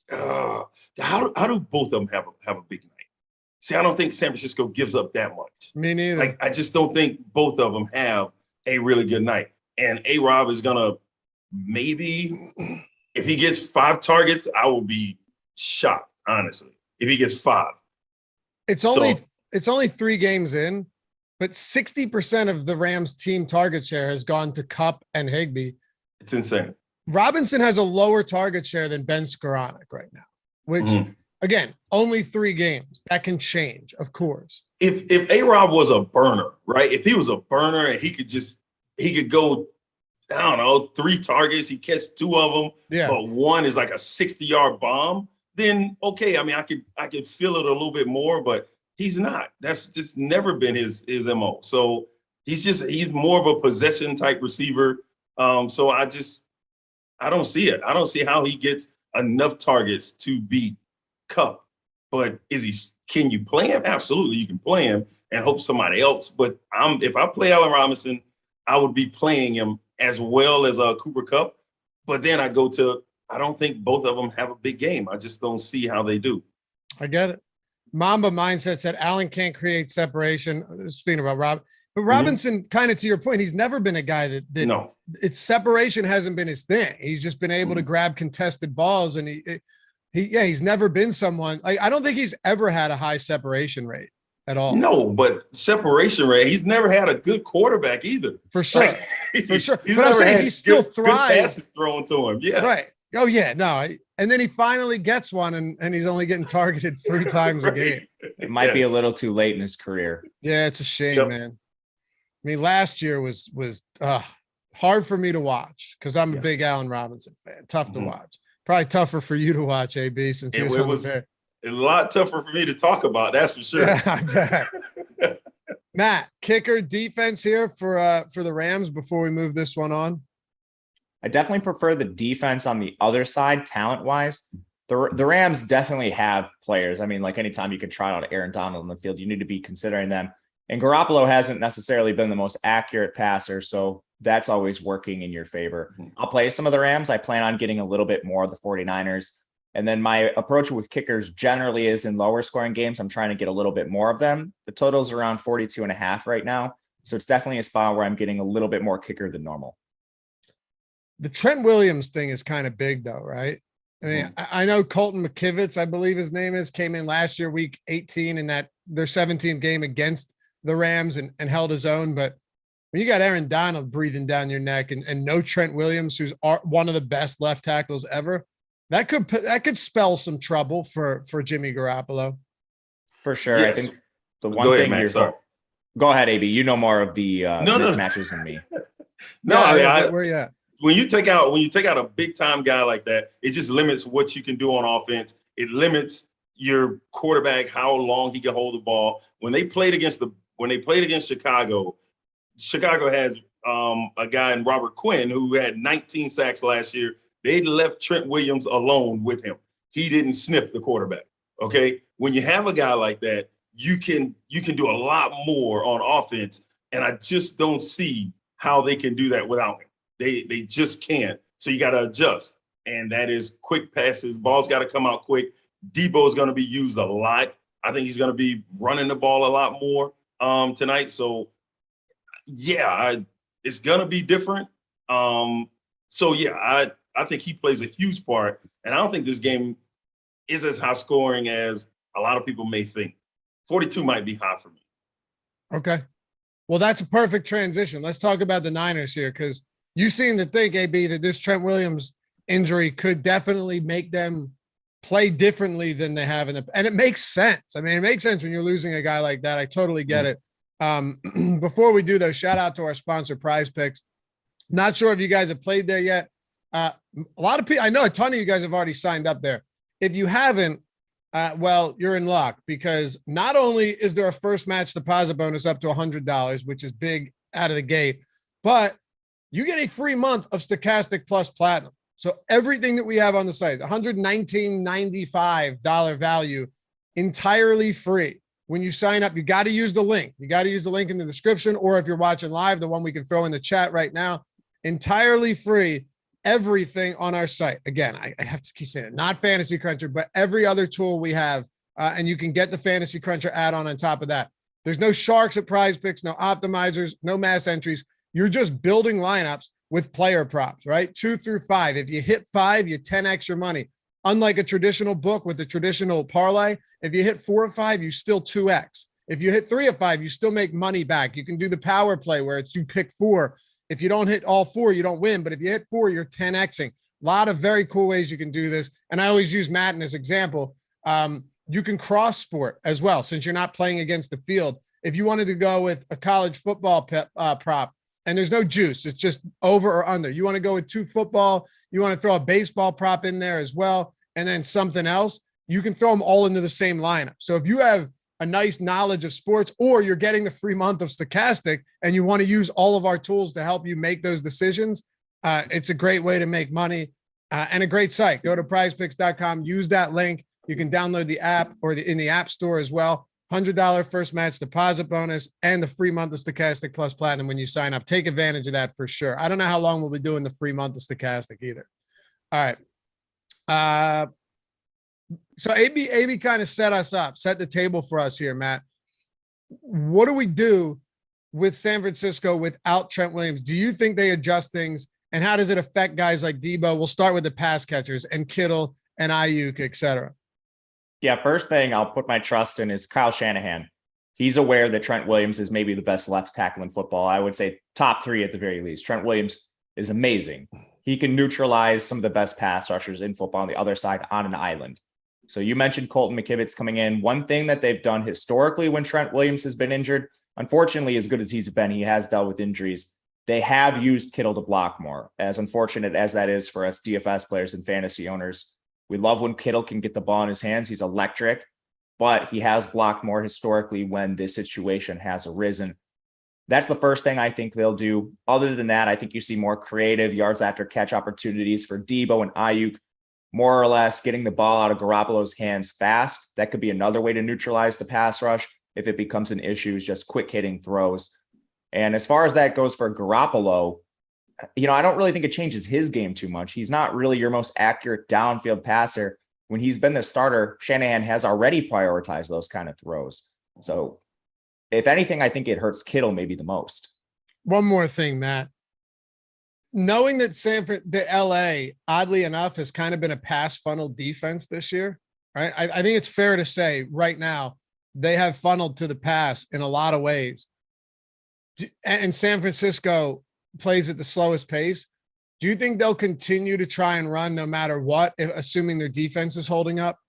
how do both of them have a big night? See, I don't think San Francisco gives up that much. Me neither. I just don't think both of them have a really good night. And A-Rob is gonna, maybe if he gets 5 targets, I will be shocked, honestly. If he gets 5. It's only 3 games in. But 60% of the Rams team target share has gone to Kupp and Higbee. It's insane. Robinson has a lower target share than Ben Skoranek right now, which, again, only 3 games. That can change, of course. If A-Rob was a burner, right? If he was a burner and he could just he could go, I don't know, 3 targets, he catch 2 of them, but one is like a 60-yard bomb, then okay. I mean, I could feel it a little bit more, but he's not. That's just never been his MO. So he's more of a possession type receiver. So I don't see it. I don't see how he gets enough targets to beat Kupp. But can you play him? Absolutely, you can play him and hope somebody else. But if I play Allen Robinson, I would be playing him as well as Cooper Kupp. But then I don't think both of them have a big game. I just don't see how they do. I get it. Mamba Mindset said Allen can't create separation. Speaking about Rob, but Robinson, kind of to your point, he's never been a guy that no. It's separation hasn't been his thing. He's just been able to grab contested balls, and he's never been someone like, I don't think he's ever had a high separation rate at all. No, but separation rate, he's never had a good quarterback either. For sure. For sure. He's but I'm never saying had he still thrives. Good passes thrown to him. Yeah. Right. Oh yeah. No. And then he finally gets one, and he's only getting targeted 3 times a game. It might be a little too late in his career. Yeah, it's a shame, man. I mean, last year was hard for me to watch because I'm a big Allen Robinson fan. Tough to watch. Probably tougher for you to watch, AB, since it was a lot tougher for me to talk about. That's for sure. Yeah, I bet. Matt, kicker defense here for the Rams before we move this one on. I definitely prefer the defense on the other side, talent-wise. The Rams definitely have players. I mean, like anytime you can try out Aaron Donald in the field, you need to be considering them. And Garoppolo hasn't necessarily been the most accurate passer, so that's always working in your favor. I'll play some of the Rams. I plan on getting a little bit more of the 49ers. And then my approach with kickers generally is in lower scoring games. I'm trying to get a little bit more of them. The total's around 42.5 right now. So it's definitely a spot where I'm getting a little bit more kicker than normal. The Trent Williams thing is kind of big though, right? I mean, I know Colton McKivitz, I believe his name is, came in last year, week 18 in their 17th game against the Rams and held his own. But when you got Aaron Donald breathing down your neck and no Trent Williams, who's one of the best left tackles ever, that could spell some trouble for Jimmy Garoppolo. For sure. Yes. I think the one thing go ahead, AB. You know more of the mismatches than me. Where you at? When you take out a big time guy like that, it just limits what you can do on offense. It limits your quarterback, how long he can hold the ball. When they played against Chicago, Chicago has a guy in Robert Quinn who had 19 sacks last year. They left Trent Williams alone with him. He didn't sniff the quarterback. Okay. When you have a guy like that, you can do a lot more on offense. And I just don't see how they can do that without him. They just can't. So you got to adjust. And that is quick passes. Ball's got to come out quick. Debo is going to be used a lot. I think he's going to be running the ball a lot more tonight. So yeah, it's going to be different. I think he plays a huge part. And I don't think this game is as high scoring as a lot of people may think. 42 might be high for me. Okay. Well, that's a perfect transition. Let's talk about the Niners here, because you seem to think, AB, that this Trent Williams injury could definitely make them play differently than they have and it makes sense. I mean, it makes sense when you're losing a guy like that. I totally get it. Before we do though, shout out to our sponsor, Prize Picks. Not sure if you guys have played there yet. A lot of people, I know a ton of you guys have already signed up there. If you haven't, well, you're in luck, because not only is there a first match deposit bonus up to $100, which is big out of the gate, but you get a free month of Stokastic Plus Platinum. So everything that we have on the site, $119.95 value, entirely free. When you sign up, you got to use the link. You got to use the link in the description, or if you're watching live, the one we can throw in the chat right now, entirely free. Everything on our site. Again, I have to keep saying it, not Fantasy Cruncher, but every other tool we have. And you can get the Fantasy Cruncher add-on on top of that. There's no sharks at Prize Picks, no optimizers, no mass entries. You're just building lineups with player props, right? 2 through 5. If you hit 5, you 10x your money. Unlike a traditional book with a traditional parlay, if you hit 4 or 5, you still 2x. If you hit 3 or 5, you still make money back. You can do the power play where it's you pick 4. If you don't hit all 4, you don't win. But if you hit 4, you're 10xing. A lot of very cool ways you can do this. And I always use Madden as example. You can cross sport as well, since you're not playing against the field. If you wanted to go with a college football prop and there's no juice. It's just over or under. You want to go with 2 football. You want to throw a baseball prop in there as well, and then something else. You can throw them all into the same lineup. So if you have a nice knowledge of sports, or you're getting the free month of Stokastic and you want to use all of our tools to help you make those decisions, it's a great way to make money and a great site. Go to prizepicks.com, use that link. You can download the app or in the app store as well. $100 first match deposit bonus and the free month of Stokastic Plus Platinum when you sign up. Take advantage of that for sure. I don't know how long we'll be doing the free month of Stokastic either. All right. So AB kind of set us up, set the table for us here, Matt. What do we do with San Francisco without Trent Williams? Do you think they adjust things, and how does it affect guys like Debo? We'll start with the pass catchers and Kittle and Ayuk, et cetera. Yeah, first thing I'll put my trust in is Kyle Shanahan. He's aware that Trent Williams is maybe the best left tackle in football. I would say top 3 at the very least. Trent Williams is amazing. He can neutralize some of the best pass rushers in football on the other side on an island. So you mentioned Colton McKivitz coming in. One thing that they've done historically when Trent Williams has been injured, unfortunately, as good as he's been, he has dealt with injuries. They have used Kittle to block more. As unfortunate as that is for us DFS players and fantasy owners, we love when Kittle can get the ball in his hands. He's electric, but he has blocked more historically when this situation has arisen. That's the first thing I think they'll do. Other than that, I think you see more creative yards after catch opportunities for Debo and Ayuk, more or less getting the ball out of Garoppolo's hands fast. That could be another way to neutralize the pass rush if it becomes an issue, is just quick hitting throws. And as far as that goes for Garoppolo, I don't really think it changes his game too much. He's not really your most accurate downfield passer. When he's been the starter, Shanahan has already prioritized those kind of throws. So if anything, I think it hurts Kittle maybe the most. One more thing, Matt. Knowing that the LA, oddly enough, has kind of been a pass funnel defense this year, right? I think it's fair to say right now they have funneled to the pass in a lot of ways. And San Francisco plays at the slowest pace. Do you think they'll continue to try and run no matter what, assuming their defense is holding up?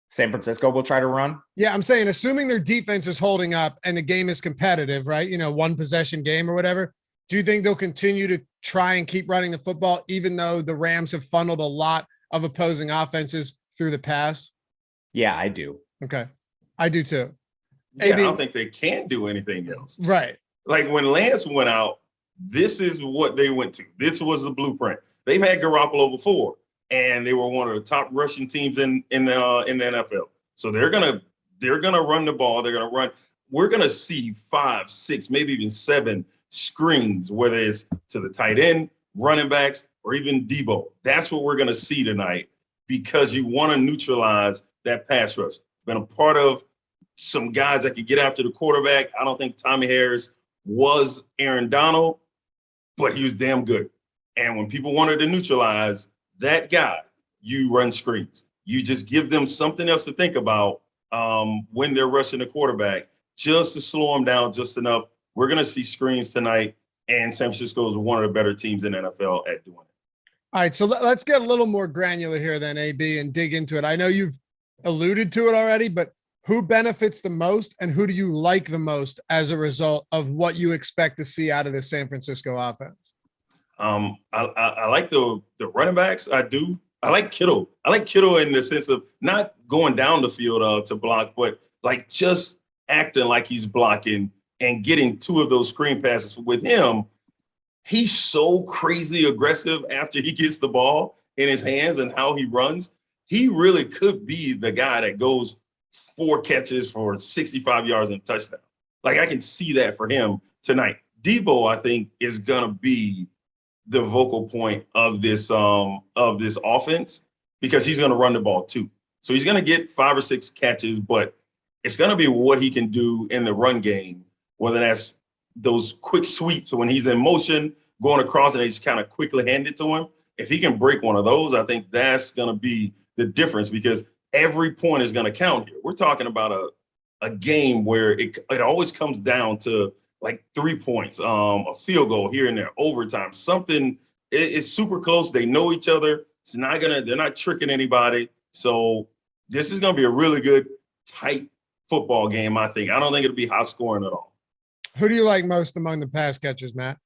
San Francisco will try to run? Yeah, I'm saying assuming their defense is holding up and the game is competitive, right? 1 possession game or whatever. Do you think they'll continue to try and keep running the football, even though the Rams have funneled a lot of opposing offenses through the pass? Yeah, I do. Okay. I do too. Yeah, I don't think they can do anything else. Right. Like when Lance went out, this is what they went to. This was the blueprint. They've had Garoppolo before, and they were one of the top rushing teams in the NFL. So they're gonna run the ball. They're gonna run. We're gonna see 5, 6, maybe even 7 screens, whether it's to the tight end, running backs, or even Debo. That's what we're going to see tonight, because you want to neutralize that pass rush. Been a part of some guys that can get after the quarterback. I don't think Tommy Harris was Aaron Donald, but he was damn good. And when people wanted to neutralize that guy, you run screens. You just give them something else to think about when they're rushing the quarterback, just to slow them down just enough. We're going to see screens tonight, and San Francisco is one of the better teams in the NFL at doing it. All right, so let's get a little more granular here then, AB, and dig into it. I know you've alluded to it already, but who benefits the most and who do you like the most as a result of what you expect to see out of the San Francisco offense? I like the running backs. I do. I like Kittle. I like Kittle in the sense of not going down the field to block, but like just acting like he's blocking and getting 2 of those screen passes with him. He's so crazy aggressive after he gets the ball in his hands and how he runs. He really could be the guy that goes 4 catches for 65 yards and a touchdown. Like, I can see that for him tonight. Debo, I think, is going to be the vocal point of this offense, because he's going to run the ball too. So he's going to get 5 or 6 catches, but it's going to be what he can do in the run game, whether that's those quick sweeps when he's in motion, going across and they just kind of quickly hand it to him. If he can break one of those, I think that's going to be the difference, because every point is going to count here. We're talking about a game where it always comes down to like 3 points, a field goal here and there, overtime, something. It's super close. They know each other. They're not tricking anybody. So this is going to be a really good, tight football game, I think. I don't think it'll be high scoring at all. Who do you like most among the pass catchers, Matt?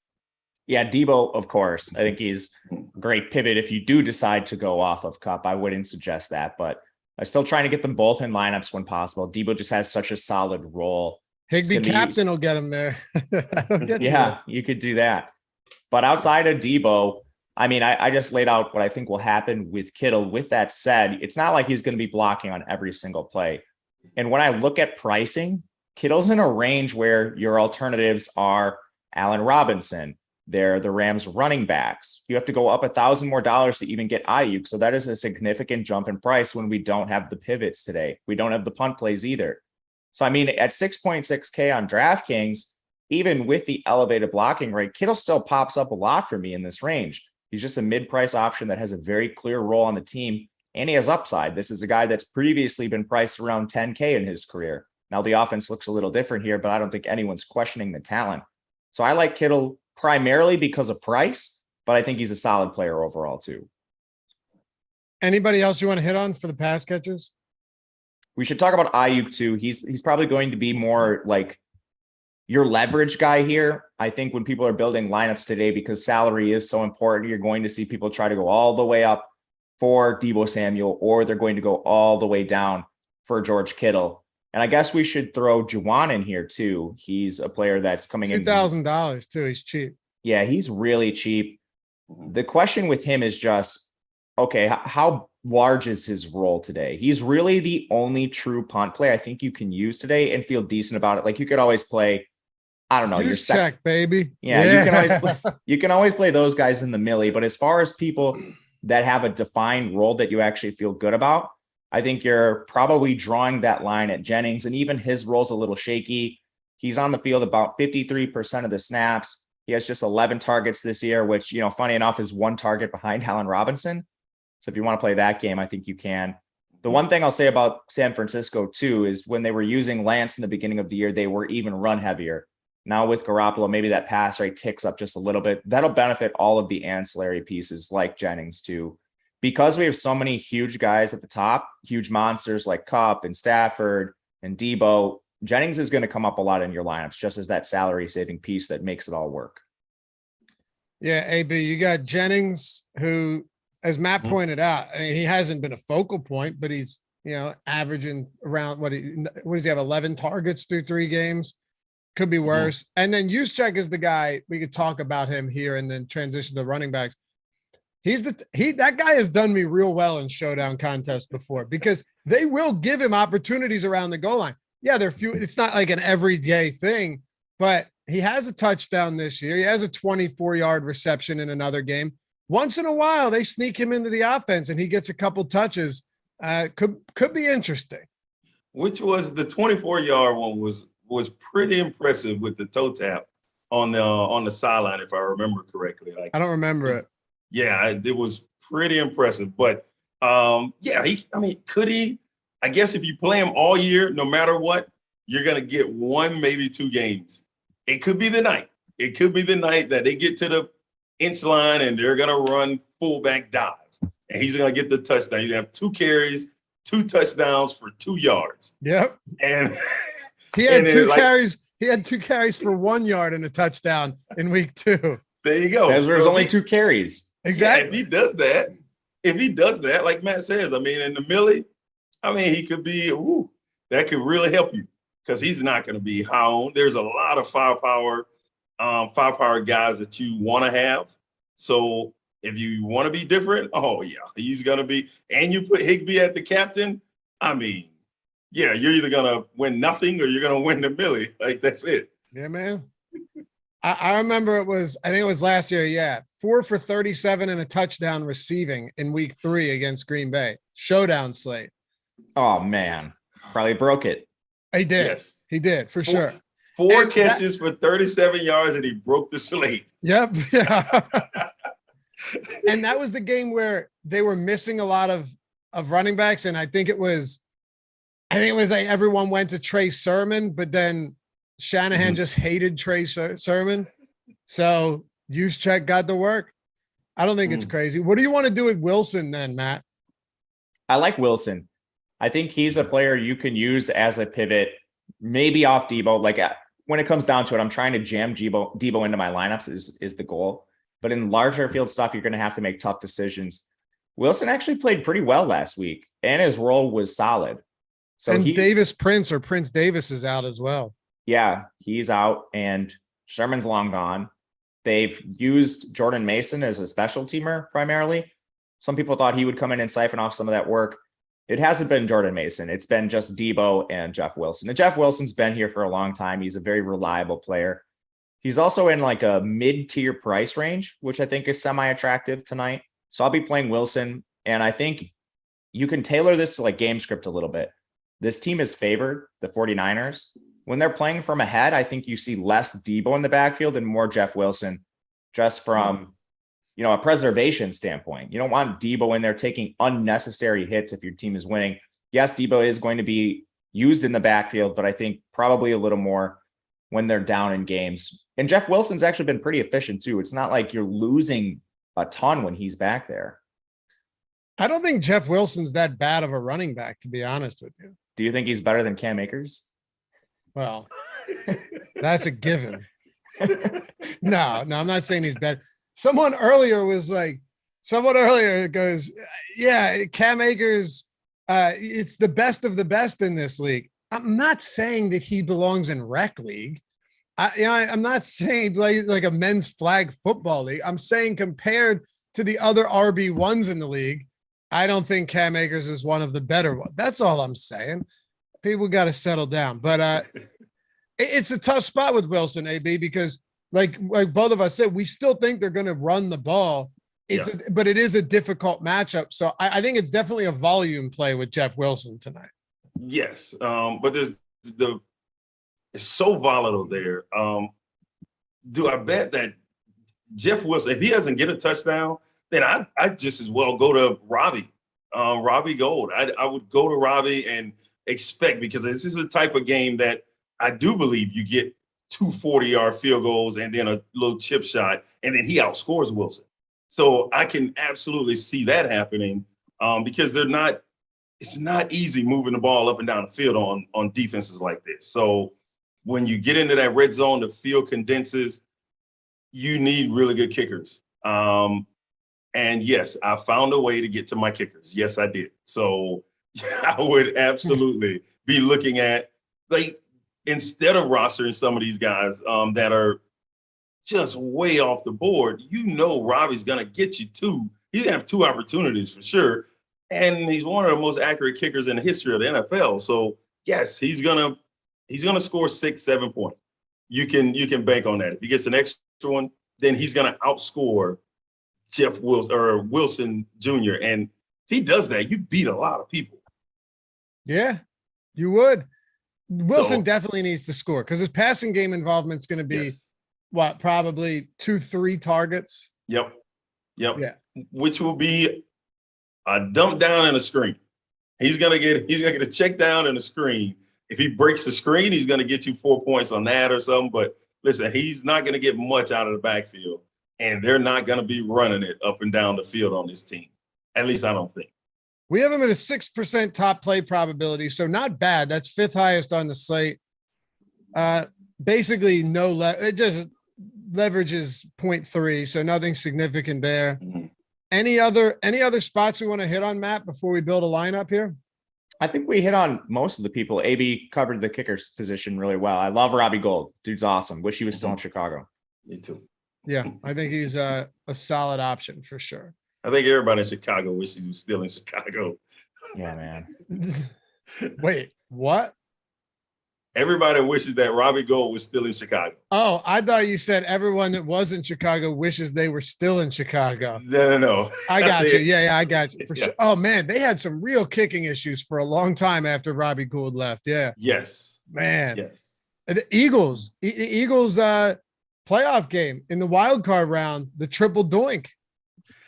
Yeah, Debo, of course. I think he's a great pivot if you do decide to go off of Kupp. I wouldn't suggest that, but I'm still trying to get them both in lineups when possible. Debo just has such a solid role. Higbee captain will get him there. You could do that. But outside of Debo, I mean, I just laid out what I think will happen with Kittle. With that said, it's not like he's going to be blocking on every single play. And when I look at pricing, Kittle's in a range where your alternatives are Allen Robinson. They're the Rams running backs. You have to go up $1,000 more to even get Ayuk. So that is a significant jump in price when we don't have the pivots today. We don't have the punt plays either. So, I mean, at 6.6K on DraftKings, even with the elevated blocking rate, Kittle still pops up a lot for me in this range. He's just a mid-price option that has a very clear role on the team, and he has upside. This is a guy that's previously been priced around 10K in his career. Now, the offense looks a little different here, but I don't think anyone's questioning the talent. So I like Kittle primarily because of price, but I think he's a solid player overall too. Anybody else you want to hit on for the pass catchers? We should talk about Ayuk too. He's probably going to be more like your leverage guy here. I think when people are building lineups today, because salary is so important, you're going to see people try to go all the way up for Deebo Samuel, or they're going to go all the way down for George Kittle. And I guess we should throw Juwan in here too. He's a player that's coming in $2,000 too. He's cheap. Yeah, he's really cheap. The question with him is just, okay, how large is his role today? He's really the only true punt play I think you can use today and feel decent about it. Like you could always play, I don't know, your check, baby. Yeah, you can always play those guys in the millie. But as far as people that have a defined role that you actually feel good about, I think you're probably drawing that line at Jennings, and even his role's a little shaky. He's on the field about 53% of the snaps. He has just 11 targets this year, which, funny enough, is one target behind Allen Robinson. So if you want to play that game, I think you can. The one thing I'll say about San Francisco too is when they were using Lance in the beginning of the year, they were even run heavier. Now with Garoppolo, maybe that pass rate ticks up just a little bit. That'll benefit all of the ancillary pieces like Jennings too. Because we have so many huge guys at the top, huge monsters like Kupp and Stafford and Debo, Jennings is going to come up a lot in your lineups just as that salary saving piece that makes it all work. Yeah, AB, you got Jennings, who, as Matt pointed out, I mean, he hasn't been a focal point, but he's, averaging around what does he have, 11 targets through 3 games? Could be worse. And then Juszczyk is the guy, we could talk about him here and then transition to running backs. That guy has done me real well in showdown contests before because they will give him opportunities around the goal line. Yeah, they're few. It's not like an everyday thing, but he has a touchdown this year. He has a 24-yard reception in another game. Once in a while, they sneak him into the offense and he gets a couple touches. Could be interesting. Which was the 24-yard one was pretty impressive with the toe tap on the sideline, if I remember correctly. I don't remember it. Yeah, it was pretty impressive. But could he? I guess if you play him all year, no matter what, you're gonna get 1, maybe 2 games. It could be the night. It could be the night that they get to the inch line and they're gonna run fullback dive, and he's gonna get the touchdown. He's gonna have 2 carries, 2 touchdowns for 2 yards. Yep. And he had 2 carries. He had 2 carries for 1 yard and a touchdown in week 2. There you go. There's only 2 carries. Exactly. Yeah, if he does that, like Matt says, I mean, in the millie, he could be, that could really help you because he's not going to be hound. There's a lot of firepower guys that you want to have. So if you want to be different, he's going to be, and you put Higbee at the captain. You're either going to win nothing or you're going to win the millie. Like, that's it. Yeah, man. I remember I think it was last year. Yeah. 4 for 37 and a touchdown receiving in week 3 against Green Bay. Showdown slate. Oh man, probably broke it. He did. Yes. He did for sure. 4 catches for 37 yards and he broke the slate. Yep. Yeah. And that was the game where they were missing a lot of running backs. And I think it was like everyone went to Trey Sermon, but then Shanahan just hated Trey Sermon. So Juszczyk got the work. I don't think it's crazy. What do you want to do with Wilson then, Matt? I like Wilson. I think he's a player you can use as a pivot, maybe off Debo. Like when it comes down to it, I'm trying to jam Debo into my lineups is the goal. But in larger field stuff, you're going to have to make tough decisions. Wilson actually played pretty well last week, and his role was solid. So and Davis Prince or Prince Davis is out as well. Yeah, he's out, and Sherman's long gone. They've used Jordan Mason as a special teamer primarily. Some people thought he would come in and siphon off some of that work. It hasn't been Jordan Mason. It's been just Debo and Jeff Wilson. And Jeff Wilson's been here for a long time. He's a very reliable player. He's also in like a mid-tier price range, which I think is semi-attractive tonight. So I'll be playing Wilson. And I think you can tailor this to like game script a little bit. This team is favored, the 49ers. When they're playing from ahead, I think you see less Debo in the backfield and more Jeff Wilson, just from, you know, a preservation standpoint. You don't want Debo in there taking unnecessary hits if your team is winning. Yes, Debo is going to be used in the backfield, but I think probably a little more when they're down in games. And Jeff Wilson's actually been pretty efficient too. It's not like you're losing a ton when he's back there. I don't think Jeff Wilson's that bad of a running back, to be honest with you. Do you think he's better than Cam Akers? Well, that's a given. No, I'm not saying he's bad. Someone earlier goes, yeah, Cam Akers, it's the best of the best in this league. I'm not saying that he belongs in rec league. I'm not saying like a men's flag football league. I'm saying compared to the other RB1s in the league, I don't think Cam Akers is one of the better ones. That's all I'm saying. People got to settle down. But it's a tough spot with Wilson, AB, because like both of us said, we still think they're going to run the ball. But it is a difficult matchup. So I think it's definitely a volume play with Jeff Wilson tonight. Yes. But it's so volatile there. Do I bet that Jeff Wilson, if he doesn't get a touchdown, then I just as well go to Robbie Gold. I would go to Robbie and expect, because this is a type of game that I do believe you get 2 40-yard field goals and then a little chip shot, and then he outscores Wilson. So I can absolutely see that happening because it's not easy moving the ball up and down the field on defenses like this. So when you get into that red zone, the field condenses, you need really good kickers. And yes, I found a way to get to my kickers. Yes, I did. So I would absolutely be looking at, like, instead of rostering some of these guys that are just way off the board, Robbie's going to get you he's going to have 2 opportunities for sure. And he's one of the most accurate kickers in the history of the NFL. So yes, he's going to score 6-7 points. You can bank on that. If he gets an extra one, then he's going to outscore Jeff Wilson or Wilson Jr. And if he does that, you beat a lot of people. Yeah, you would. Wilson definitely needs to score because his passing game involvement is going to be probably 2-3 targets. Yep. Yeah. Which will be a dump down and a screen. He's gonna get a check down and a screen. If he breaks the screen, he's gonna get you 4 points on that or something. But listen, he's not gonna get much out of the backfield, and they're not gonna be running it up and down the field on this team. At least I don't think. We have him at a 6% top play probability, so not bad. That's 5th highest on the slate. Basically, it just leverages 0.3, so nothing significant there. Mm-hmm. Any other spots we want to hit on, Matt, before we build a lineup here? I think we hit on most of the people. AB covered the kicker's position really well. I love Robbie Gould. Dude's awesome. Wish he was still in Chicago. Me too. Yeah, I think he's a solid option for sure. I think everybody in Chicago wishes he was still in Chicago. Yeah, man. Wait, what? Everybody wishes that Robbie Gould was still in Chicago. Oh, I thought you said everyone that was in Chicago wishes they were still in Chicago. No. I got you. Yeah, I got you. For sure. Oh, man, they had some real kicking issues for a long time after Robbie Gould left. Yeah. Yes. Man. Yes. The Eagles playoff game in the wild card round, the triple doink.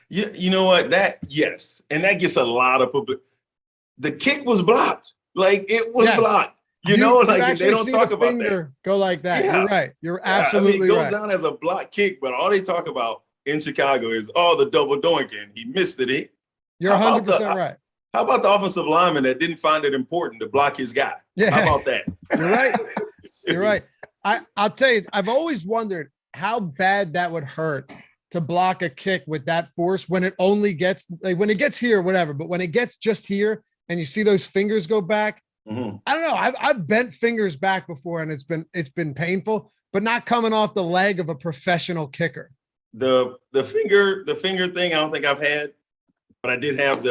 You know what? Yes. And that gets a lot of public. The kick was blocked. Like, it was blocked. They don't talk about that. Go like that. Yeah. You're right. You're absolutely right. It goes down as a block kick, but all they talk about in Chicago is, the double doinking. He missed it. You're 100% right. How about the offensive lineman that didn't find it important to block his guy? Yeah. How about that? You're right. You're right. I'll tell you, I've always wondered how bad that would hurt to block a kick with that force when it only gets like when it gets here, whatever. But when it gets just here and you see those fingers go back, I don't know. I've bent fingers back before and it's been painful, but not coming off the leg of a professional kicker. The finger thing, I don't think I've had, but I did have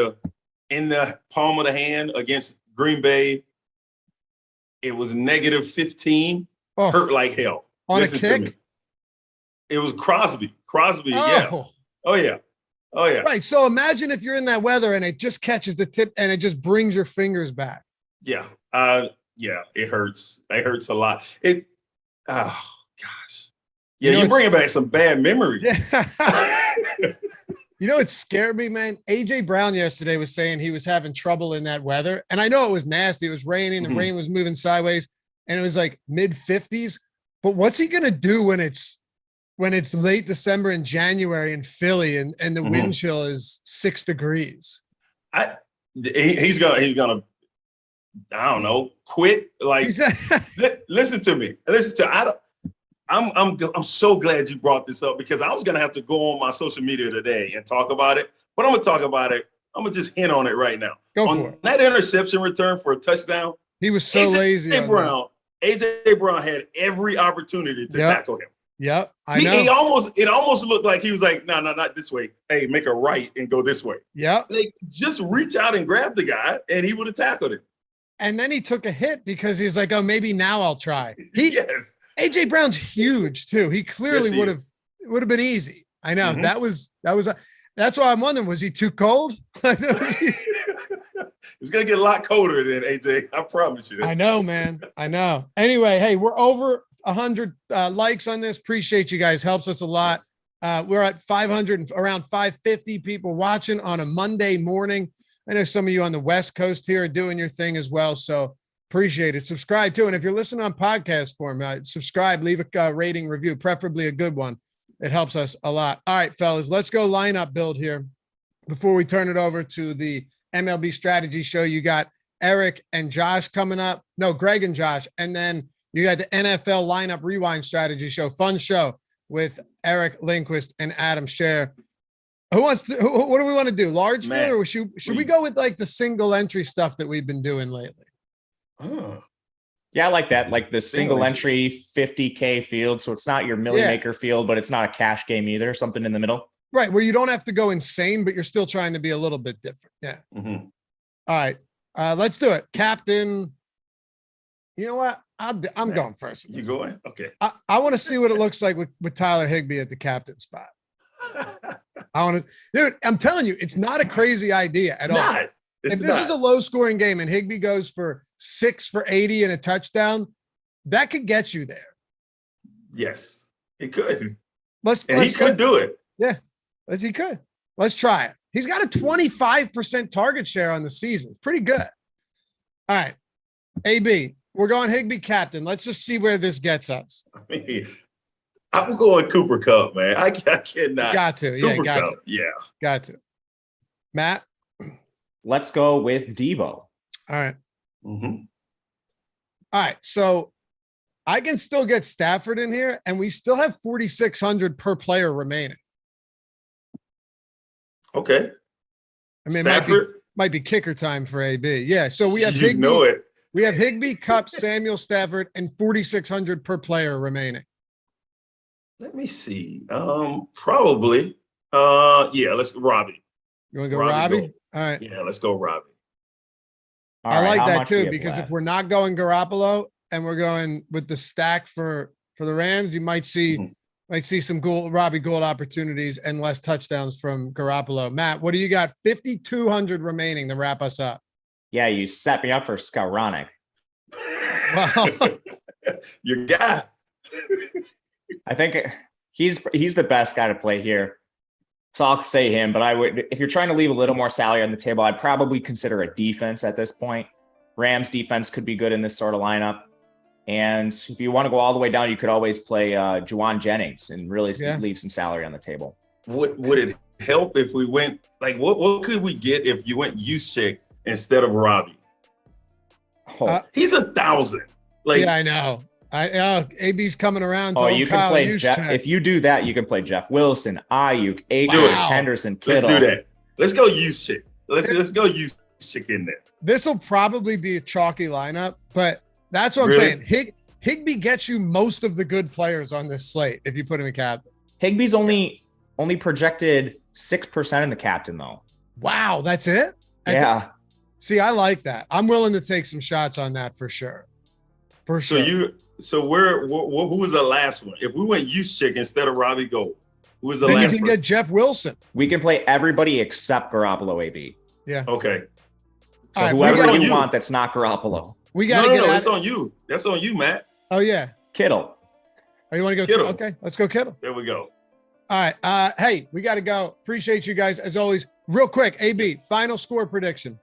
in the palm of the hand against Green Bay. It was -15. Oh, hurt like hell. On Listen a kick? to me. It was Crosby. Oh. Yeah. Oh yeah. Right. So imagine if you're in that weather and it just catches the tip and it just brings your fingers back. Yeah. Yeah. It hurts. It hurts a lot. Oh gosh. Yeah, you're bringing back some bad memories. Yeah. You know, it scared me, man. AJ Brown yesterday was saying he was having trouble in that weather. And I know it was nasty. It was raining. The rain was moving sideways and it was like mid-50s. But what's he going to do when it's late December and January in Philly and the wind chill is 6 degrees? He's gonna, I don't know, quit. Like, listen to me. I'm so glad you brought this up because I was gonna have to go on my social media today and talk about it, but I'm gonna talk about it. I'm gonna just hint on it right now. Go for it. That interception return for a touchdown. He was so lazy. AJ Brown had every opportunity to tackle him. Yep, I know. It almost looked like he was like, no, not this way. Hey, make a right and go this way. Yep. Like, just reach out and grab the guy, and he would have tackled him. And then he took a hit because he's like, oh, maybe now I'll try. Yes. AJ Brown's huge too. He clearly would have been easy. I know that's why I'm wondering, was he too cold? It's gonna get a lot colder than AJ. I promise you that. I know, man. I know. Anyway, hey, we're over 100 likes on this. Appreciate you guys. Helps us a lot. We're at 500, around 550 people watching on a Monday morning. I know some of you on the West Coast here are doing your thing as well. So appreciate it. Subscribe too. And if you're listening on podcast form, subscribe, leave a rating review, preferably a good one. It helps us a lot. All right, fellas, let's go lineup build here. Before we turn it over to the MLB strategy show, you got Eric and Josh coming up. No, Greg and Josh. And then you got the NFL lineup rewind strategy show. Fun show with Eric Lindquist and Adam Scher. What do we want to do? Large field, or should we go with like the single entry stuff that we've been doing lately? Oh. Yeah, I like that. Like the single entry 50K field. So it's not your Millie Maker field, but it's not a cash game either. Something in the middle. Right. Where you don't have to go insane, but you're still trying to be a little bit different. Yeah. Mm-hmm. All right. Let's do it. Captain. You know what? I'm going first. You going? Okay. I want to see what it looks like with Tyler Higbee at the captain spot. I want to, dude, I'm telling you, it's not a crazy idea at all. If this is a low scoring game and Higbee goes for 6 for 80 and a touchdown, that could get you there. Yes, it could. He could do it. Yeah, he could. Let's try it. He's got a 25% target share on the season. Pretty good. All right. AB, we're going Higbee captain. Let's just see where this gets us. I mean, I'm going Cooper Kupp, man. I cannot. Got to. Yeah, Cooper got Kupp. to. Yeah. Got to. Matt? Let's go with Debo. All right. Mm-hmm. All right. So I can still get Stafford in here, and we still have 4,600 per player remaining. Okay. I mean, Stafford? might be kicker time for AB. Yeah. So we have Higbee. Know it. We have Higbee, Kupp, Samuel, Stafford, and 4,600 per player remaining. Let me see. Probably. Yeah, let's go Robbie. You want to go Robbie? All right. Yeah, let's go Robbie. I like that too, because if we're not going Garoppolo and we're going with the stack for the Rams, you might see some Robbie Gould opportunities and less touchdowns from Garoppolo. Matt, what do you got? 5,200 remaining to wrap us up. Yeah, you set me up for Skowronek. Wow. Your guy. I think he's the best guy to play here. So I'll say him, but I would, if you're trying to leave a little more salary on the table, I'd probably consider a defense at this point. Rams defense could be good in this sort of lineup. And if you want to go all the way down, you could always play Juwan Jennings and really leave some salary on the table. Would it help if we went, like, what could we get if you went Juszczyk instead of Robbie? He's 1,000. Like, yeah, I know. AB's coming around. Oh, you can play Jeff. If you do that, you can play Jeff Wilson, Ayuk, Akers, Henderson, Kittle. Let's do that. Let's go use chick. Let's go use chick in there. This will probably be a chalky lineup, but that's what I'm saying. Higbee gets you most of the good players on this slate if you put him in captain. Higbee's only projected 6% in the captain though. Wow, that's it? Yeah. See, I like that. I'm willing to take some shots on that for sure. For sure. Who was the last one? If we went use chick instead of Robbie Gold, who was the last? Then you can get Jeff Wilson. We can play everybody except Garoppolo, AB. Yeah. Okay. So whoever you want that's not Garoppolo. We got to get that's on you. That's on you, Matt. Oh yeah. Kittle. Oh, you want to go Kittle? Okay, let's go Kittle. There we go. All right. Hey, we got to go. Appreciate you guys as always. Real quick, AB, final score prediction.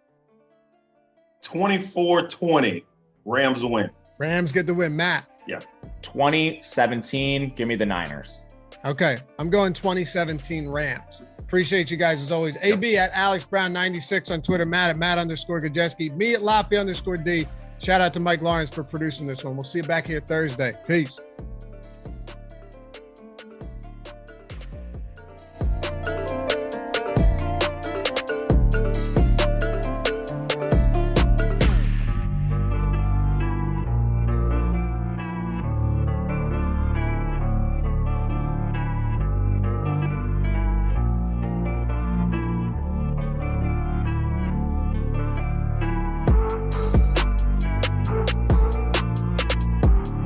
24-20. Rams win. Rams get the win. Matt. Yeah. 2017. Give me the Niners. Okay. I'm going 2017 Rams. Appreciate you guys as always. AB at Alex Brown 96 on Twitter. Matt at Matt_Gajewski. Me at Loppy_D. Shout out to Mike Lawrence for producing this one. We'll see you back here Thursday. Peace.